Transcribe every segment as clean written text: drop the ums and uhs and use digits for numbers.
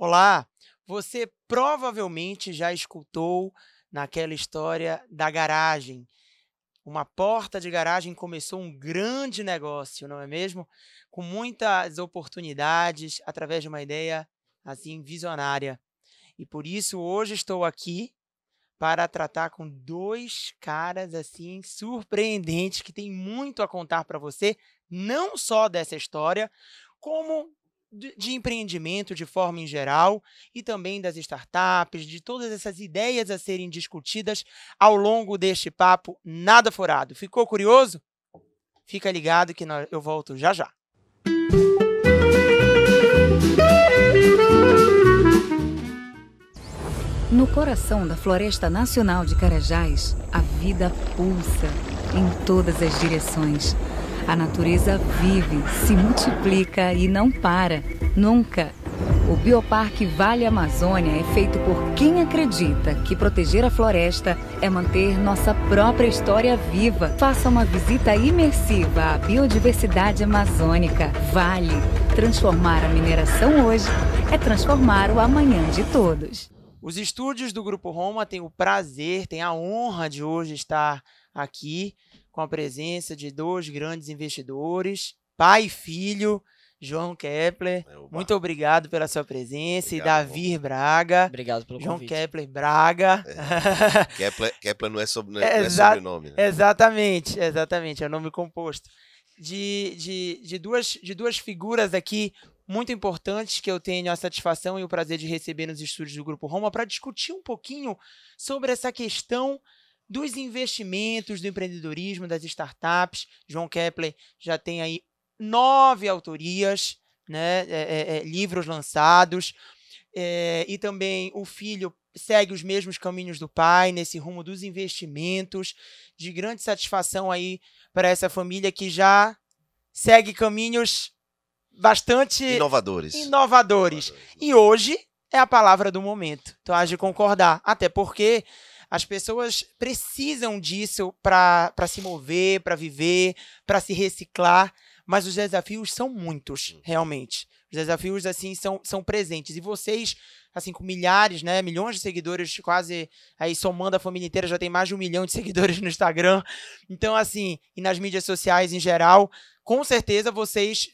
Olá, você provavelmente já escutou naquela história da garagem. Uma porta de garagem começou um grande negócio, não é mesmo? Com muitas oportunidades, através de uma ideia assim visionária. E por isso hoje estou aqui para tratar com dois caras assim surpreendentes que têm muito a contar para você, não só dessa história, como de empreendimento de forma em geral e também das startups, de todas essas ideias a serem discutidas ao longo deste papo nada furado. Ficou curioso? Fica ligado que eu volto já já. No coração da Floresta Nacional de Carajás, a vida pulsa em todas as direções. A natureza vive, se multiplica e não para, nunca. O Bioparque Vale Amazônia é feito por quem acredita que proteger a floresta é manter nossa própria história viva. Faça uma visita imersiva à biodiversidade amazônica. Vale. Transformar a mineração hoje é transformar o amanhã de todos. Os estúdios do Grupo Roma têm o prazer, têm a honra de hoje estar aqui com a presença de dois grandes investidores, pai e filho, João Kepler. Muito obrigado pela sua presença. Obrigado, e Davi Braga. Obrigado pelo João convite. Kepler Braga. Kepler não é sobrenome, né? Exatamente, é o nome composto. De duas figuras aqui muito importantes que eu tenho a satisfação e o prazer de receber nos estúdios do Grupo Roma para discutir um pouquinho sobre essa questão dos investimentos, do empreendedorismo, das startups. João Kepler já tem aí 9 autorias, né, livros lançados, e também o filho segue os mesmos caminhos do pai nesse rumo dos investimentos, de grande satisfação aí para essa família que já segue caminhos bastante Inovadores. E hoje é a palavra do momento. Então, há de concordar. Até porque as pessoas precisam disso para se mover, para viver, para se reciclar. Mas os desafios são muitos, realmente. Os desafios, assim, são presentes. E vocês, assim, com milhares, né, milhões de seguidores, quase, aí somando a família inteira, já tem mais de 1 milhão de seguidores no Instagram. Então, assim, e nas mídias sociais em geral, com certeza vocês,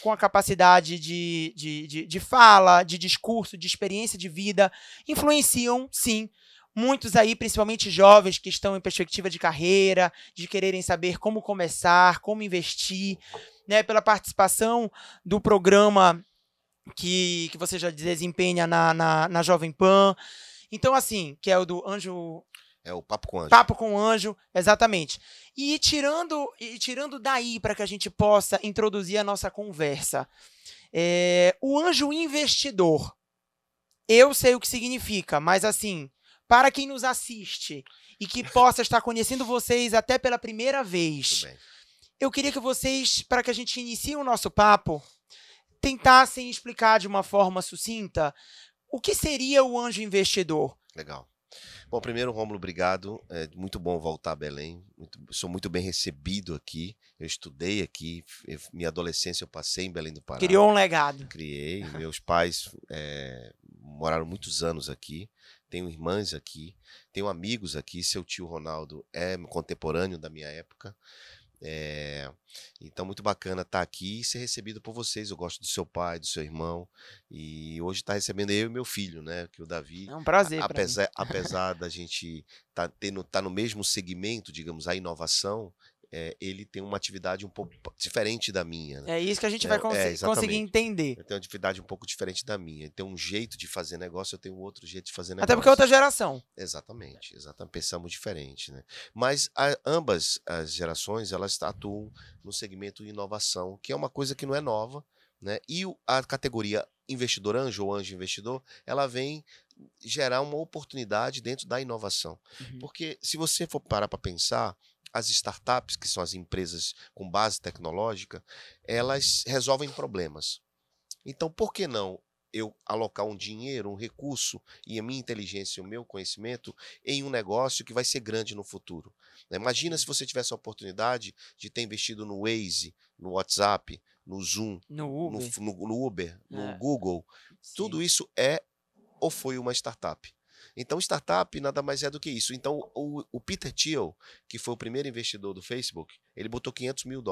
com a capacidade de fala, de discurso, de experiência de vida, influenciam, sim, muitos aí, principalmente jovens que estão em perspectiva de carreira, de quererem saber como começar, como investir, né, pela participação do programa que você já desempenha na Jovem Pan. Então, assim, que é o do Anjo... É o Papo com Anjo. Papo com Anjo, exatamente. E tirando daí para que a gente possa introduzir a nossa conversa, o anjo investidor, eu sei o que significa, mas assim, para quem nos assiste e que possa estar conhecendo vocês até pela primeira vez, Muito bem. eu queria que vocês, para que a gente inicie o nosso papo, tentassem explicar de uma forma sucinta o que seria o anjo investidor. Legal. Bom, primeiro, Rômulo, obrigado. É muito bom voltar a Belém. Sou muito bem recebido aqui. Eu estudei aqui. Minha adolescência eu passei em Belém do Pará. Criou um legado. Criei. Meus pais moraram muitos anos aqui. Tenho irmãs aqui. Tenho amigos aqui. Seu tio Ronaldo é contemporâneo da minha época. Então, muito bacana estar aqui e ser recebido por vocês. Eu gosto do seu pai, do seu irmão. E hoje está recebendo eu e meu filho, né? Que o Davi, É um prazer. apesar da gente tá no mesmo segmento, digamos, a inovação, ele tem uma atividade um pouco diferente da minha, né? É isso que a gente vai conseguir entender. Eu tenho uma atividade um pouco diferente da minha. Ele tem um jeito de fazer negócio, eu tenho outro jeito de fazer negócio. Até porque é outra geração. Exatamente. Pensamos diferente, né? Mas ambas as gerações, elas atuam no segmento de inovação, que é uma coisa que não é nova, né? E a categoria investidor anjo ou anjo investidor, ela vem gerar uma oportunidade dentro da inovação. Uhum. Porque se você for parar para pensar, as startups, que são as empresas com base tecnológica, elas resolvem problemas. Então, por que não eu alocar um dinheiro, um recurso e a minha inteligência e o meu conhecimento em um negócio que vai ser grande no futuro? Imagina se você tivesse a oportunidade de ter investido no Waze, no WhatsApp, no Zoom, No Uber. no Uber, no Google, Sim. tudo isso é ou foi uma startup. Então, startup nada mais é do que isso. Então, o Peter Thiel, que foi o primeiro investidor do Facebook, ele botou $500 mil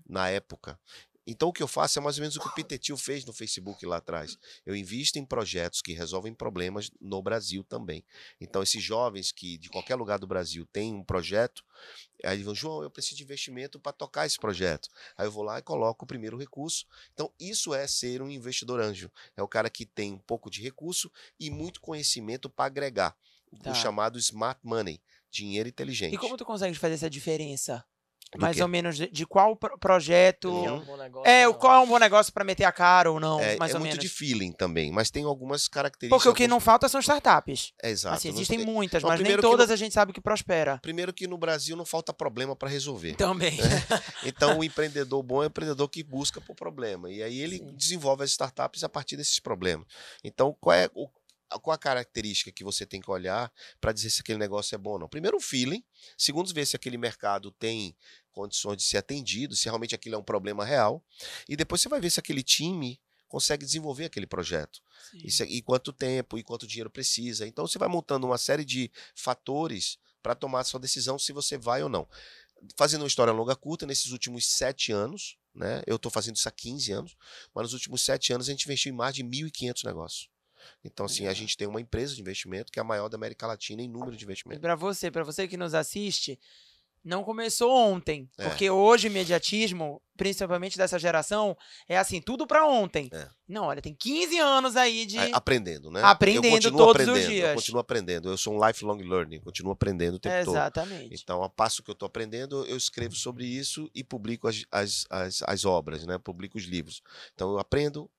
na época. Então, o que eu faço é mais ou menos o que o Peter Thiel fez no Facebook lá atrás. Eu invisto em projetos que resolvem problemas no Brasil também. Então, esses jovens que de qualquer lugar do Brasil têm um projeto, aí eles vão, João, eu preciso de investimento para tocar esse projeto. Aí eu vou lá e coloco o primeiro recurso. Então, isso é ser um investidor anjo. É o cara que tem um pouco de recurso e muito conhecimento para agregar. O chamado smart money, dinheiro inteligente. E como tu consegue fazer essa diferença? Do Mais quê? ou menos de qual projeto... Que é um bom negócio, não. qual é um bom negócio para meter a cara ou não, É mais ou muito menos. de feeling também, mas tem algumas características. Porque o que não falta são startups. É exato. Assim, Não existem sei- muitas, Não, mas nem primeiro que todas não- a gente sabe que prospera. Primeiro que no Brasil não falta problema para resolver. Também. Então, o empreendedor bom é o empreendedor que busca por problema. E aí ele Sim. desenvolve as startups a partir desses problemas. Então, qual a característica que você tem que olhar para dizer se aquele negócio é bom ou não? Primeiro, o feeling. Segundo, ver se aquele mercado tem condições de ser atendido, se realmente aquilo é um problema real. E depois você vai ver se aquele time consegue desenvolver aquele projeto. E quanto tempo, e quanto dinheiro precisa. Então, você vai montando uma série de fatores para tomar a sua decisão se você vai ou não. Fazendo uma história longa curta, nesses últimos 7 anos, né? Eu estou fazendo isso há 15 anos, mas nos últimos 7 anos a gente investiu em mais de 1.500 negócios. Então, assim, a gente tem uma empresa de investimento que é a maior da América Latina em número de E investimento. para você que nos assiste, não começou ontem. É. Porque hoje o imediatismo, principalmente dessa geração, é assim, tudo para ontem. É. Não, olha, tem 15 anos aí de... Aprendendo, né? Aprendendo Eu continuo todos os aprendendo, dias. Eu continuo aprendendo. Eu sou um lifelong learning, continuo aprendendo o tempo todo. Exatamente. Então, a passo que eu estou aprendendo, eu escrevo sobre isso e publico as obras, né? Publico os livros. Então, eu aprendo,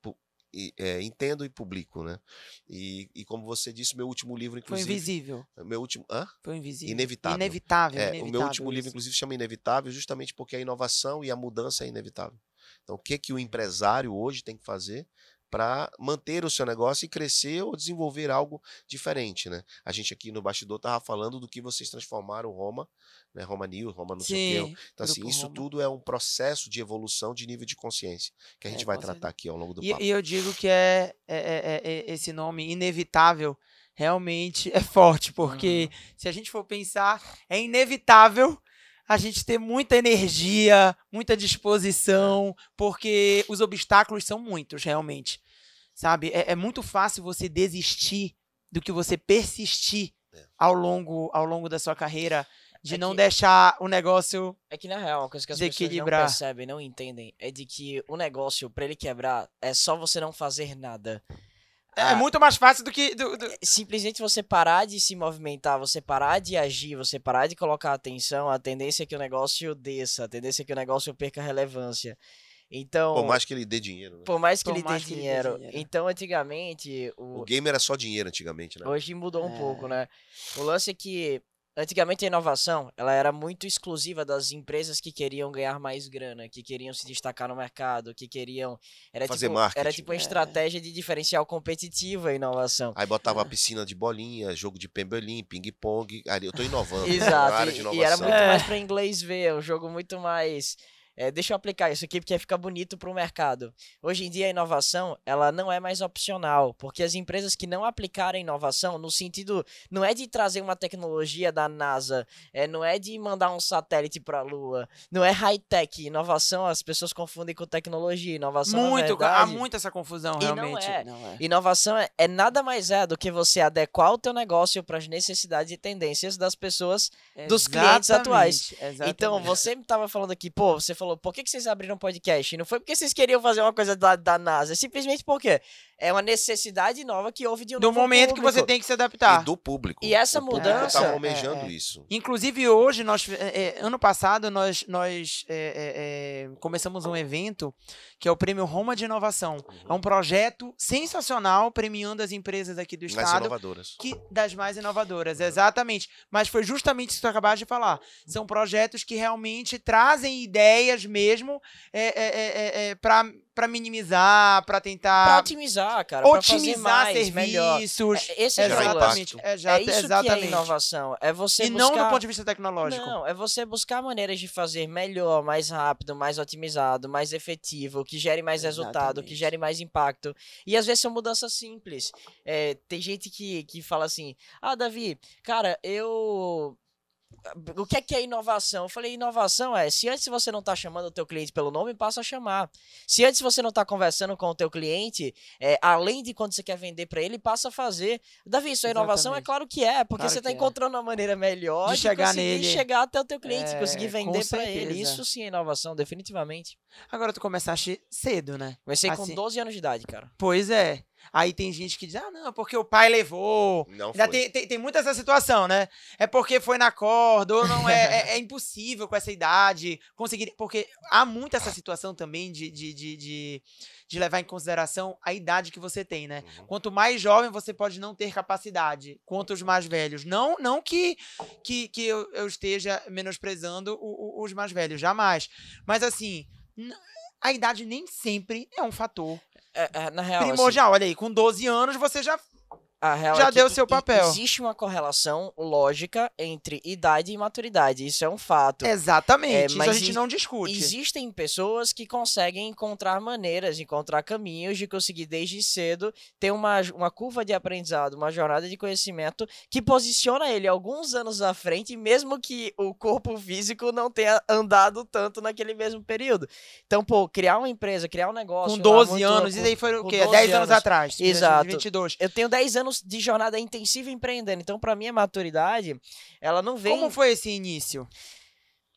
entendo e publico, né? E como você disse, meu último livro, Foi inclusive... invisível. Meu último... Foi invisível. Inevitável. Inevitável. O meu último livro, isso. inclusive, chama Inevitável, justamente porque a inovação e a mudança é inevitável. Então, o que o empresário hoje tem que fazer para manter o seu negócio e crescer ou desenvolver algo diferente, né? A gente aqui no bastidor estava falando do que vocês transformaram Roma, né? Roma News, Roma não sei o quê. Então, assim, Grupo isso Roma. tudo é um processo de evolução de nível de consciência que a gente vai com tratar certeza. aqui ao longo do E papo. eu digo que esse nome inevitável realmente é forte, porque se a gente for pensar, é inevitável a gente ter muita energia, muita disposição, porque os obstáculos são muitos, realmente. Sabe? É muito fácil você desistir do que você persistir ao longo da sua carreira, de não deixar o negócio... É que, na real, uma coisa que as pessoas não desequilibrar. percebem, não entendem, é de que o negócio, pra ele quebrar, é só você não fazer nada. É muito mais fácil do que... Simplesmente você parar de se movimentar, você parar de agir, você parar de colocar atenção, a tendência é que o negócio desça, a tendência é que o negócio perca relevância. Então, Por mais que ele dê dinheiro, né? por mais que Por ele dê mais que ele dê dinheiro. dinheiro. Então, antigamente, O game era só dinheiro antigamente, né? hoje mudou um É. pouco, né? O lance é que antigamente a inovação, ela era muito exclusiva das empresas que queriam ganhar mais grana, que queriam se destacar no mercado, que queriam... Fazer Era marketing. tipo uma estratégia de diferencial competitivo a inovação. Aí botava a piscina de bolinha, jogo de pembelim, ping-pong. Ali eu tô inovando. Exato, área de e era inovação. muito mais pra inglês ver, um jogo muito mais... deixa eu aplicar isso aqui porque fica bonito pro mercado. Hoje em dia a inovação, ela não é mais opcional, porque as empresas que não aplicarem inovação, no sentido, não é de trazer uma tecnologia da NASA, não é de mandar um satélite pra Lua, não é high-tech, inovação as pessoas confundem com tecnologia, inovação na Há verdade... muito essa confusão, E não realmente. é. Não é. Inovação é nada mais do que você adequar o teu negócio para as necessidades e tendências das pessoas, dos clientes atuais. Exatamente. Então, você me tava falando aqui, você falou, por que vocês abriram um podcast? E não foi porque vocês queriam fazer uma coisa da NASA, é simplesmente porque é uma necessidade nova que houve de um Do novo momento que público. você tem que se adaptar. E do público. E essa O público mudança- tá almejando é. isso. Inclusive, hoje, ano passado, nós começamos um evento que é o Prêmio Roma de Inovação. É um projeto sensacional, premiando as empresas aqui do Mais estado. inovadoras. Das mais inovadoras, exatamente. Mas foi justamente isso que tu acabaste de falar. São projetos que realmente trazem ideias ideias mesmo para minimizar, para tentar Pra otimizar, cara. Pra fazer otimizar mais, melhor. serviços. Esse é o Exatamente. É isso que é Exatamente. inovação. É você E buscar... não do ponto de vista tecnológico. Não, é você buscar maneiras de fazer melhor, mais rápido, mais otimizado, mais efetivo, que gere mais resultado, que Exatamente. gere mais impacto. E às vezes são mudanças simples. Tem gente que fala assim, Davi, cara, o que é inovação? Eu falei, inovação se antes você não tá chamando o teu cliente pelo nome, passa a chamar. Se antes você não tá conversando com o teu cliente, além de quando você quer vender para ele, passa a fazer. Davi, isso é inovação? É Exatamente. claro que é, porque Claro você tá que é. encontrando uma maneira melhor De chegar conseguir nele. chegar até o teu cliente, É, conseguir com vender para ele. certeza. Isso sim é inovação, definitivamente. Agora tu começaste cedo, né? Comecei com Assim, 12 anos de idade, cara. Pois é. Aí tem gente que diz, não, porque o pai levou. Não Ainda foi. tem muito essa situação, né? É porque foi na corda, ou não é impossível com essa idade conseguir. Porque há muito essa situação também de levar em consideração a idade que você tem, né? Uhum. Quanto mais jovem, você pode não ter capacidade. Quanto os mais velhos. Não que eu esteja menosprezando os mais velhos, jamais. Mas assim, a idade nem sempre é um fator Na real, assim, primordial. Olha aí, com 12 anos você já a real já é que deu seu papel. Existe uma correlação lógica entre idade e maturidade. Isso é um fato. Exatamente, isso mas a gente não discute. Existem pessoas que conseguem encontrar maneiras, encontrar caminhos de conseguir desde cedo ter uma curva de aprendizado, uma jornada de conhecimento que posiciona ele alguns anos à frente, mesmo que o corpo físico não tenha andado tanto naquele mesmo período. Então, criar uma empresa, criar um negócio... Com 12 muito anos, louco, isso aí foi o com quê? 12 10 anos atrás. Exato. 22. Eu tenho 10 anos de jornada intensiva empreendendo, então pra mim a maturidade, ela não vem... Como foi esse início?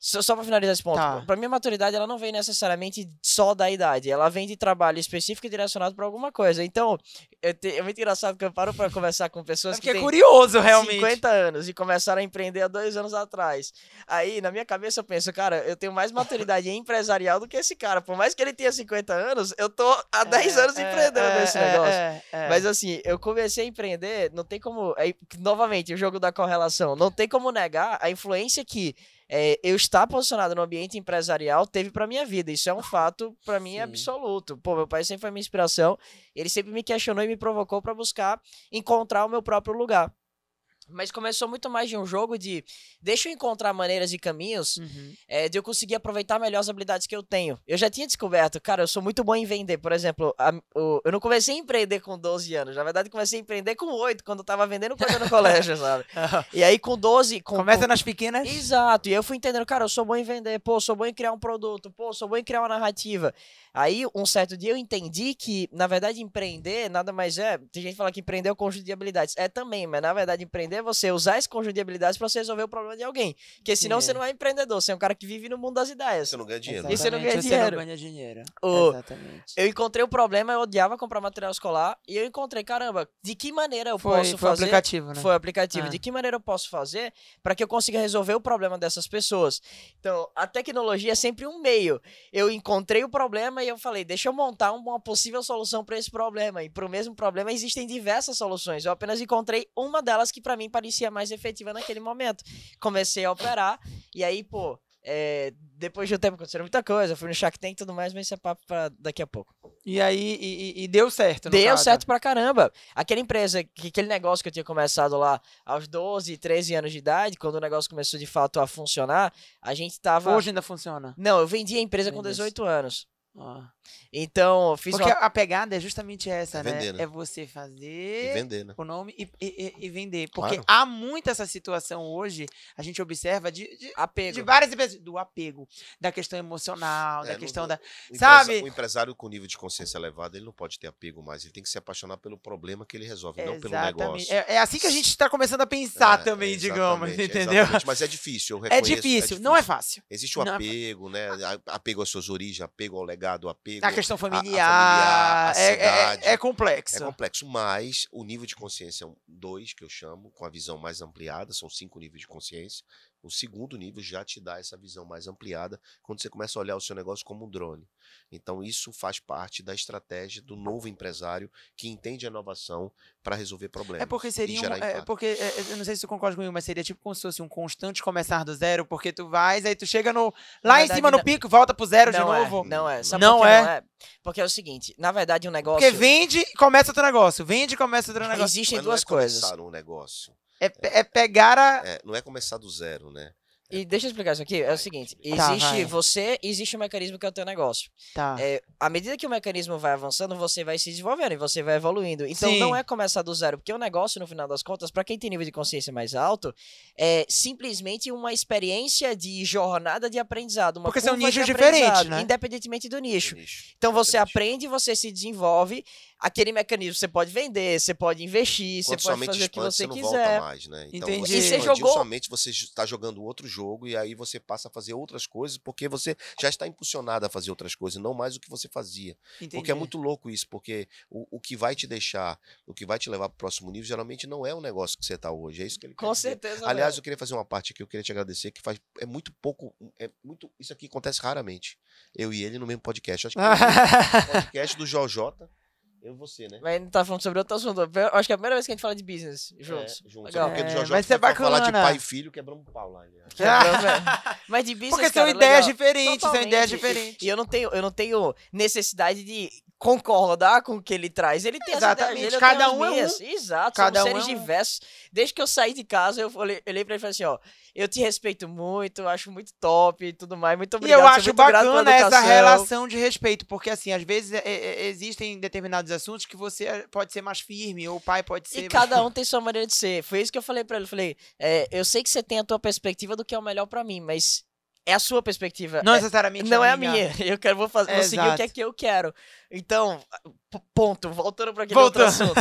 Só pra finalizar esse ponto, Tá. pra mim a maturidade ela não vem necessariamente só da idade, ela vem de trabalho específico e direcionado pra alguma coisa. Então, é muito engraçado que eu paro pra conversar com pessoas É que porque é têm curioso, realmente. 50 anos e começaram a empreender há 2 anos atrás. Aí, na minha cabeça, eu penso, cara, eu tenho mais maturidade empresarial do que esse cara. Por mais que ele tenha 50 anos, eu tô há 10 anos empreendendo nesse negócio. Mas assim, eu comecei a empreender, não tem como... novamente, o jogo da correlação. Não tem como negar a influência que eu estar posicionado no ambiente empresarial teve pra minha vida. Isso é um fato, pra mim, Sim. absoluto. Pô, meu pai sempre foi minha inspiração. Ele sempre me questionou e me provocou pra buscar encontrar o meu próprio lugar. Mas começou muito mais de um jogo de deixa eu encontrar maneiras e caminhos de eu conseguir aproveitar melhor as habilidades que eu tenho. Eu já tinha descoberto, cara, eu sou muito bom em vender. Por exemplo, eu não comecei a empreender com 12 anos. Na verdade, comecei a empreender com 8, quando eu tava vendendo coisa no colégio, sabe? E aí com 12... Começa nas pequenas. Exato, e eu fui entendendo, cara, eu sou bom em vender, pô, sou bom em criar um produto, pô, sou bom em criar uma narrativa. Aí, um certo dia eu entendi que, na verdade, empreender nada mais tem gente que fala que empreender é um conjunto de habilidades. É também, mas na verdade empreender é você usar esse conjunto de habilidades pra você resolver o problema de alguém. Porque senão você não é empreendedor, você é um cara que vive no mundo das ideias. Você não ganha dinheiro. E você não ganha Exatamente, dinheiro. Você não ganha dinheiro. Exatamente. Eu encontrei o problema, eu odiava comprar material escolar, e eu encontrei, caramba, de que maneira eu Foi posso fazer... aplicativo, né? Foi aplicativo. Ah. De que maneira eu posso fazer para que eu consiga resolver o problema dessas pessoas? Então, a tecnologia é sempre um meio. Eu encontrei o problema e eu falei, deixa eu montar uma possível solução para esse problema. E para o mesmo problema existem diversas soluções. Eu apenas encontrei uma delas que para mim parecia mais efetiva naquele momento. Comecei a operar e aí, depois de um tempo aconteceu muita coisa. Fui no Shark Tank e tudo mais, mas isso é papo para daqui a pouco. E aí, e deu certo, no Deu caso. certo pra caramba. Aquela empresa, aquele negócio que eu tinha começado lá aos 12, 13 anos de idade, quando o negócio começou de fato a funcionar, a gente tava... Hoje ainda funciona. Não, eu vendi a empresa com Vendesse. 18 anos. Ah. Então, eu fiz Porque uma... a pegada é justamente essa, né? vender, né? É você E fazer vender, né? o nome e vender. Porque Claro. há muito essa situação hoje, a gente observa de apego. várias empresas, do apego, da questão emocional, da não- questão da... O Sabe? O empresário com nível de consciência elevado, ele não pode ter apego mais. Ele tem que se apaixonar pelo problema que ele resolve, não pelo negócio. É assim que a gente está começando a pensar também, digamos, exatamente, entendeu? exatamente. Mas é difícil, eu É reconheço. difícil, não é fácil. Existe o Não é apego, né? Apego às suas origens, apego ao legado, apego A questão a familiar, cidade. é complexo. É complexo, mas o nível de consciência 2, que eu chamo, com a visão mais ampliada, são 5 níveis de consciência, O segundo nível já te dá essa visão mais ampliada quando você começa a olhar o seu negócio como um drone. Então, isso faz parte da estratégia do novo empresário que entende a inovação para resolver problemas. É porque seria e gerar impacto. eu não sei se tu concorda comigo, mas seria tipo como se fosse um constante começar do zero, porque tu vais, aí tu chega lá em cima no pico, volta pro zero de novo. Não é. Sabe Não por que é? não é? Porque é o seguinte, na verdade um negócio... Porque vende e começa outro negócio. Vende e começa outro negócio. Existem Mas duas não é coisas. começar um negócio. É pegar a... Não é começar do zero, né? E deixa eu explicar isso aqui, é o seguinte, Tá, existe um mecanismo que é o teu negócio. Tá. À medida que o mecanismo vai avançando, você vai se desenvolvendo e você vai evoluindo. Então Sim. não é começar do zero, porque o negócio, no final das contas, para quem tem nível de consciência mais alto, é simplesmente uma experiência de jornada de aprendizado, uma Porque são curva de nichos diferentes, aprendizado, né? independentemente do nicho. Nicho. Então você Exatamente. aprende, você se desenvolve, aquele mecanismo você pode vender, você pode investir, você Quando pode somente fazer o que expande, você não quiser. volta mais, né? Então, Entendi. você E você expandiu, jogou- somente você está jogando outro jogo e aí você passa a fazer outras coisas porque você já está impulsionado a fazer outras coisas, não mais o que você fazia. Entendi. Porque é muito louco isso, porque o que vai te deixar, o que vai te levar para o próximo nível, geralmente não é o negócio que você está hoje, é isso que ele quer Com dizer. certeza. Aliás, não. eu queria fazer uma parte aqui, eu queria te agradecer, que é muito pouco, isso aqui acontece raramente, eu e ele no mesmo podcast. Acho que o podcast do Jojota, eu e você, né? Mas a gente tá falando sobre outro assunto. Eu acho que é a primeira vez que a gente fala de business juntos. Juntos. Legal. Porque do É, Jojota vai ser vai falar de bacana. pai e filho, quebramos o pau lá. Né? Mas de business, Porque são cara, ideias legal. diferentes, são Totalmente. ideias diferentes. E eu não tenho necessidade de concordar com o que ele traz. Ele tem Exatamente. as ideias dele, eu Cada tenho as um é um. minhas. Exato, Cada são um é seres um. diversos. Desde que eu saí de casa, eu olhei pra ele e falei assim, ó, eu te respeito muito, acho muito top e tudo mais. Muito E obrigado. eu sou acho muito grato pela bacana essa educação. relação de respeito, porque assim, às vezes existem determinados assuntos que você pode ser mais firme, ou o pai pode ser... E cada um tem sua maneira de ser. Foi isso que eu falei pra ele. Eu falei, eu sei que você tem a tua perspectiva do que é o melhor pra mim, mas é a sua perspectiva. Não necessariamente Não é a minha. Vou seguir o que é Exato. que eu quero. Então, ponto. Voltando para aquele outro assunto.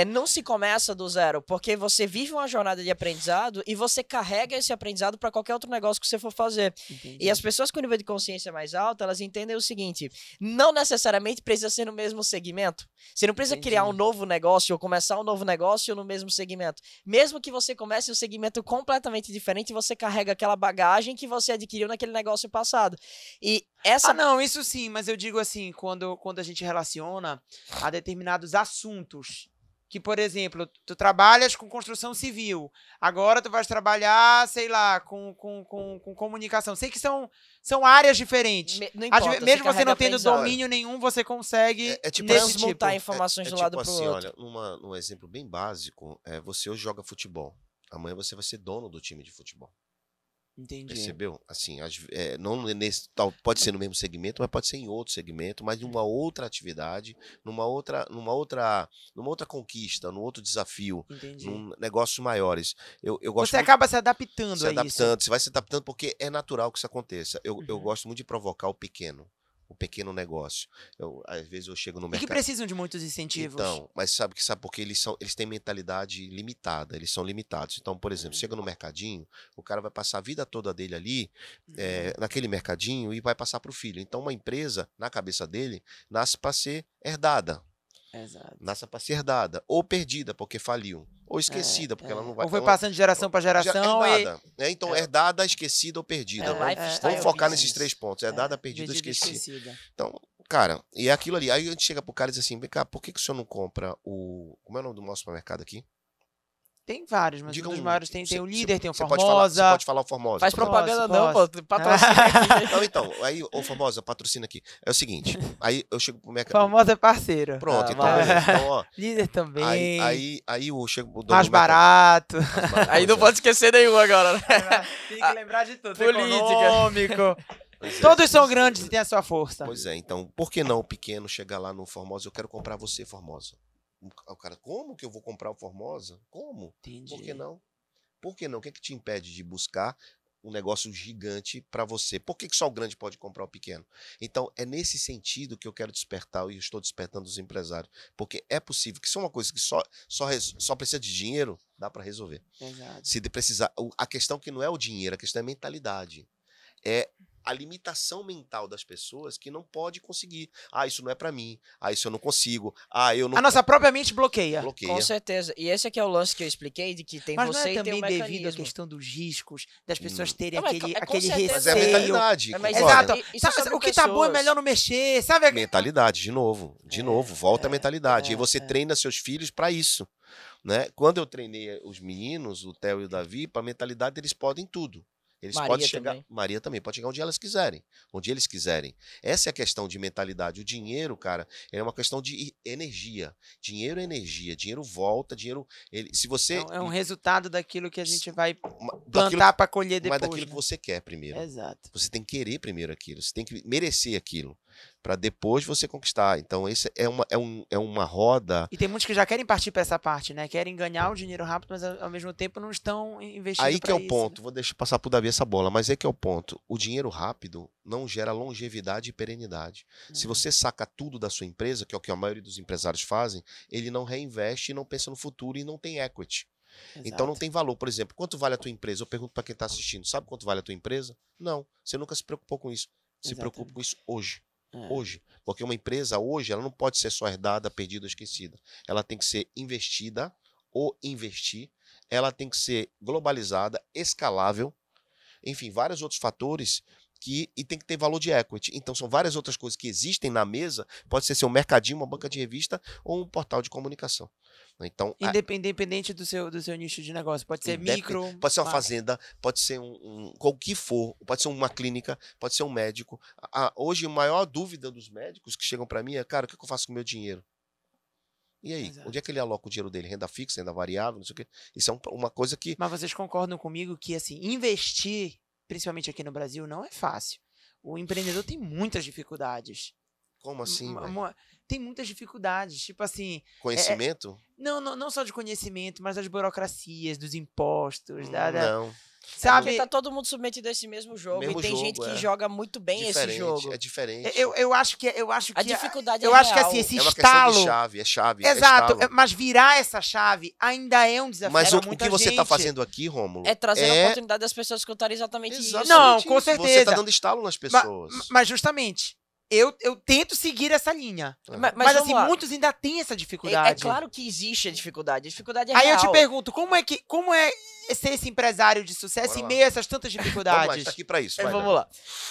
Não se começa do zero, porque você vive uma jornada de aprendizado e você carrega esse aprendizado para qualquer outro negócio que você for fazer. Entendi. E as pessoas com nível de consciência mais alto, elas entendem o seguinte, não necessariamente precisa ser no mesmo segmento. Você não precisa Entendi. criar um novo negócio ou começar um novo negócio no mesmo segmento. Mesmo que você comece um segmento completamente diferente, você carrega aquela bagagem que você adquiriu naquele negócio passado. E essa... Ah, não, isso sim, mas eu digo assim, quando a gente relaciona a determinados assuntos, que, por exemplo, tu trabalhas com construção civil, agora tu vais trabalhar, sei lá, com comunicação. Sei que são áreas diferentes. Não Às importa, vezes, mesmo você carrega não tendo aprendizado. domínio nenhum, você consegue tipo nesse transmutar tipo. informações de um lado pro assim, outro. olha, num exemplo bem básico, você hoje joga futebol. Amanhã você vai ser dono do time de futebol. Entendi. Percebeu? Assim, não pode ser no mesmo segmento, mas pode ser em outro segmento, mas em uma outra atividade, numa outra conquista, num outro desafio, Entendi. num negócios maiores. Eu gosto Você muito acaba se adaptando se a adaptando, isso. você vai se adaptando porque é natural que isso aconteça. Eu Uhum. gosto muito de provocar o pequeno negócio. Às vezes eu chego no E que mercado. precisam de muitos incentivos. Então, mas sabe porque eles têm mentalidade limitada, eles são limitados. Então, por exemplo, chega no mercadinho, o cara vai passar a vida toda dele ali, naquele mercadinho, e vai passar para o filho. Então, uma empresa, na cabeça dele, nasce para ser herdada. Exato. Nasce para ser herdada. Ou perdida, porque faliu. Ou esquecida, porque ela não vai... Ou foi ela- passando de geração para geração e... Herdada. Então, herdada, esquecida ou perdida. É né? lifestyle Vamos focar business. nesses 3 pontos. Herdada, perdida ou Perdida e esquecida. esquecida. Então, cara, e é aquilo ali. Aí a gente chega pro cara e diz assim, vem cá, por que o senhor não compra o... Como é o nome do nosso supermercado aqui? Tem vários, mas Diga um dos um. maiores tem o Líder, tem o Você pode falar, Formosa. você pode falar o Formosa. Faz por exemplo. propaganda não, Posso. pô. Patrocina aqui. Não, então, aí, ô Formosa, patrocina aqui. É o seguinte, aí eu chego pro mercado... Formosa é parceiro. Pronto, Ah, então, vai. beleza. Então, ó, Líder também. aí eu chego pro dono mais do mercado- barato. Mais barato, Aí não pois é. pode esquecer nenhum agora, né? Tem que lembrar de tudo. política. Econômico. Pois é. Todos são grandes e têm a sua força. Pois é, então, por que não o pequeno chegar lá no Formosa? Eu quero comprar você, Formosa. O cara, como que eu vou comprar o Formosa? Como? Entendi. Por que não? Por que não? O que é que te impede de buscar um negócio gigante para você? Por que só o grande pode comprar o pequeno? Então, é nesse sentido que eu quero despertar e eu estou despertando os empresários. Porque é possível que isso é uma coisa que só precisa de dinheiro, dá para resolver. Exato. Se precisar, a questão que não é o dinheiro, a questão é a mentalidade. É a limitação mental das pessoas que não pode conseguir. Ah, isso não é pra mim. Ah, isso eu não consigo. Ah, eu não... A nossa própria mente bloqueia. Com certeza. E esse aqui é o lance que eu expliquei, de que tem Mas você não é e tem também um mecanismo. devido à questão dos riscos, das pessoas terem Não, com aquele certeza. Mas é a receio. mentalidade. Mas concorda? Exato. Isso é Sabe, sobre o que tá bom é pessoas. melhor não mexer, sabe? Mentalidade, de novo, volta a mentalidade. E você treina seus filhos para isso, né? Quando eu treinei os meninos, o Theo e o Davi, para a mentalidade, eles podem tudo. Eles Maria podem chegar, também. Maria também pode chegar onde elas quiserem, onde eles quiserem. Essa é a questão de mentalidade. O dinheiro, cara, é uma questão de energia. Dinheiro é energia, dinheiro volta, dinheiro, se você É um resultado daquilo que a gente vai daquilo- plantar para colher depois. mas daquilo né? que você quer primeiro. Exato. Você tem que querer primeiro aquilo, você tem que merecer aquilo, para depois você conquistar. Então, esse é uma roda. E tem muitos que já querem partir para essa parte, né? Querem ganhar o dinheiro rápido, mas ao mesmo tempo não estão investindo Aí que é pra o isso, ponto, né? vou deixar passar pro Davi essa bola, mas é que é o ponto. O dinheiro rápido não gera longevidade e perenidade. Se você saca tudo da sua empresa, que é o que a maioria dos empresários fazem, ele não reinveste, não pensa no futuro e não tem equity. Então não Exato. tem valor. Por exemplo, quanto vale a tua empresa? Eu pergunto para quem está assistindo, sabe quanto vale a tua empresa? Não, você nunca se preocupou com isso. Se preocupe com isso hoje. É. Hoje. Porque uma empresa hoje, ela não pode ser só herdada, perdida ou esquecida. Ela tem que ser investida ou investir. Ela tem que ser globalizada, escalável. Enfim, vários outros fatores e tem que ter valor de equity. Então, são várias outras coisas que existem na mesa. Pode ser um mercadinho, uma banca de revista ou um portal de comunicação. Então, Independente do seu nicho de negócio. Pode ser micro. pode ser uma macro. fazenda, pode ser o que for, pode ser uma clínica, pode ser um médico. Hoje, a maior dúvida dos médicos que chegam para mim é, cara, o que eu faço com o meu dinheiro? E aí, Exato. onde é que ele aloca o dinheiro dele? Renda fixa, renda variável, não sei o quê. Isso é uma coisa que... Mas vocês concordam comigo que, assim, investir, principalmente aqui no Brasil, não é fácil. O empreendedor tem muitas dificuldades. Como assim, velho? Tem muitas dificuldades. Tipo assim, Conhecimento? não só de conhecimento, mas das burocracias, dos impostos, Não. sabe? Porque tá todo mundo submetido a esse mesmo jogo. Mesmo e tem jogo, gente que é. joga muito bem esse jogo. É diferente. Eu acho que A dificuldade eu é acho que real. assim, esse É uma questão estalo. de chave, é chave. Exato, é estalo. mas virar essa chave ainda é um desafio. Mas pra o muita que você está gente. fazendo aqui, Rômulo, É trazer a oportunidade das pessoas escutarem exatamente Exatamente isso. Não, com isso. Você certeza. está dando estalo nas pessoas. Mas justamente, eu tento seguir essa linha. Mas Mas vamos assim, lá. muitos ainda têm essa É dificuldade. claro que existe a dificuldade. A dificuldade é Aí real. eu te pergunto, como é ser esse empresário de sucesso Bora em lá. meio a essas tantas Vamos lá, a dificuldades? gente tá aqui para isso. vai, Vamos Davi.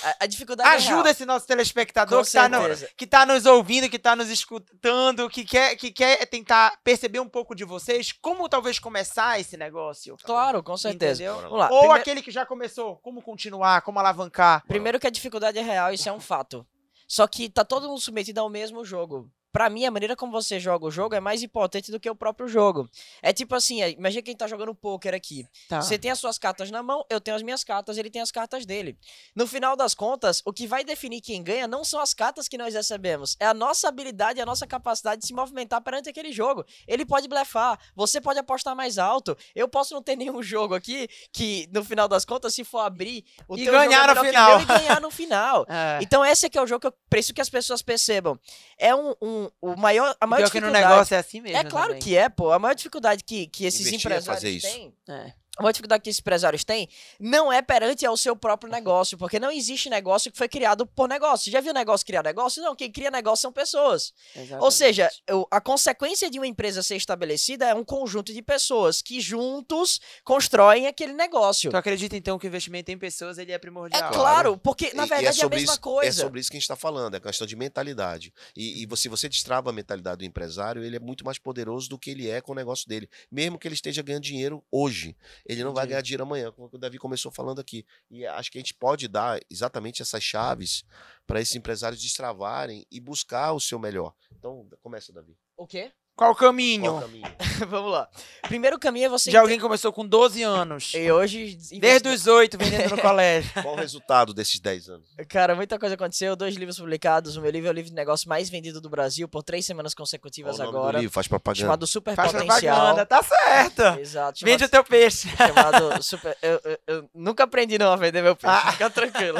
lá. A dificuldade é Ajuda real. esse nosso telespectador Com certeza. que tá nos ouvindo, que tá nos escutando, que quer tentar perceber um pouco de vocês, como talvez começar esse negócio. Claro, com certeza. Entendeu? Bora lá. Vamos lá. Ou Primeiro- aquele que já começou, como continuar, como alavancar. Primeiro que a dificuldade é real, isso é um fato. Só que tá todo mundo submetido ao mesmo jogo. Pra mim, a maneira como você joga o jogo é mais importante do que o próprio jogo. É tipo assim, imagina quem tá jogando pôquer aqui. Tá. Você tem as suas cartas na mão, eu tenho as minhas cartas, ele tem as cartas dele. No final das contas, o que vai definir quem ganha não são as cartas que nós recebemos, é a nossa habilidade, a nossa capacidade de se movimentar perante aquele jogo. Ele pode blefar, você pode apostar mais alto, eu posso não ter nenhum jogo aqui que, no final das contas, se for abrir, o E teu ganhar jogo é no melhor que o final. meu e ganhar no final. É. Então esse aqui é o jogo que eu preciso que as pessoas percebam. É a maior Pior que no dificuldade. negócio é assim mesmo. É claro também. que é, pô. A maior dificuldade que esses Investir é empresários fazer isso. têm. É. A maior dificuldade que esses empresários têm não é perante ao seu próprio negócio, porque não existe negócio que foi criado por negócio. Você já viu negócio criar negócio? Não, quem cria negócio são pessoas. Ou Exatamente. seja, a consequência de uma empresa ser estabelecida é um conjunto de pessoas que juntos constroem aquele negócio. Tu acredita então que o investimento em pessoas ele é É primordial? claro, porque na E verdade é a sobre mesma isso, coisa. É sobre isso que a gente está falando, é questão de mentalidade. E se você destrava a mentalidade do empresário, ele é muito mais poderoso do que ele é com o negócio dele. Mesmo que ele esteja ganhando dinheiro hoje, ele não vai Entendi. ganhar dinheiro amanhã, como o Davi começou falando aqui. E acho que a gente pode dar exatamente essas chaves para esses empresários destravarem e buscar o seu melhor. Então, começa, Davi. O quê? Qual o caminho? Qual o caminho? Vamos lá. Primeiro caminho é você... De alguém que começou com 12 anos. E hoje... Desde os 8, vendendo no colégio. Qual o resultado desses 10 anos? Cara, muita coisa aconteceu. 2 livros publicados. O meu livro é o livro de negócio mais vendido do Brasil por 3 semanas consecutivas Qual o nome agora. do livro? Faz propaganda. Chamado Super Faz Potencial. propaganda, tá certo. Exato. Vende Chamado, o teu peixe. chamado Super... Eu nunca aprendi não a vender meu peixe. Ah. Fica tranquilo.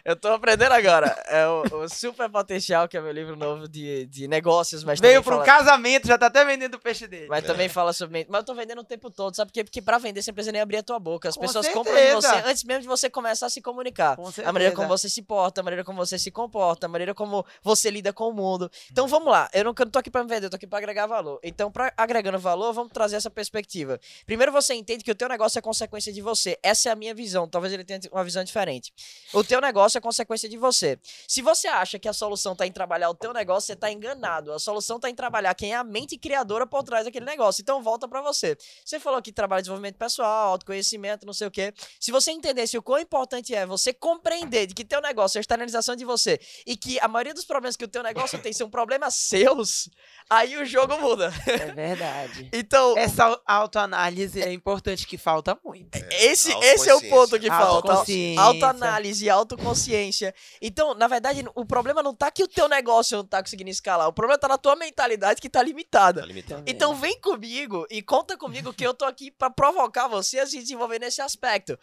Eu tô aprendendo agora. É o Super Potencial, que é meu livro novo de negócios. Mas Veio também pra um fala- casamento, já tá até vendendo o peixe dele. Mas também fala sobre... Mas eu tô vendendo o tempo todo, sabe por quê? Porque pra vender você não precisa nem abrir a tua boca. As Com pessoas certeza. compram de você antes mesmo de você começar a se comunicar. Com A maneira certeza. como você se porta, a maneira como você se comporta, a maneira como você lida com o mundo. Então vamos lá, eu não tô aqui pra me vender, eu tô aqui pra agregar valor. Então, agregando valor, vamos trazer essa perspectiva. Primeiro você entende que o teu negócio é consequência de você. Essa é a minha visão, talvez ele tenha uma visão diferente. O teu negócio é consequência de você. Se você acha que a solução tá em trabalhar o teu negócio, você tá enganado. A solução tá em trabalhar quem é a mente criadora por trás daquele negócio. Então volta pra você. Você falou que trabalha desenvolvimento pessoal, autoconhecimento, não sei o quê. Se você entendesse o quão importante é você compreender de que teu negócio é a externalização de você e que a maioria dos problemas que o teu negócio tem são problemas seus, aí o jogo muda. É verdade. Então, Essa autoanálise é importante, que falta muito. esse é o ponto que falta. Autoconsciência. Autoanálise, autoconsciência. Então, na verdade, o problema não tá que o teu negócio não tá conseguindo escalar. O problema tá na tua mentalidade que tá limitada. Tá limitado. Então vem comigo e conta comigo que eu tô aqui pra provocar você a se desenvolver nesse aspecto.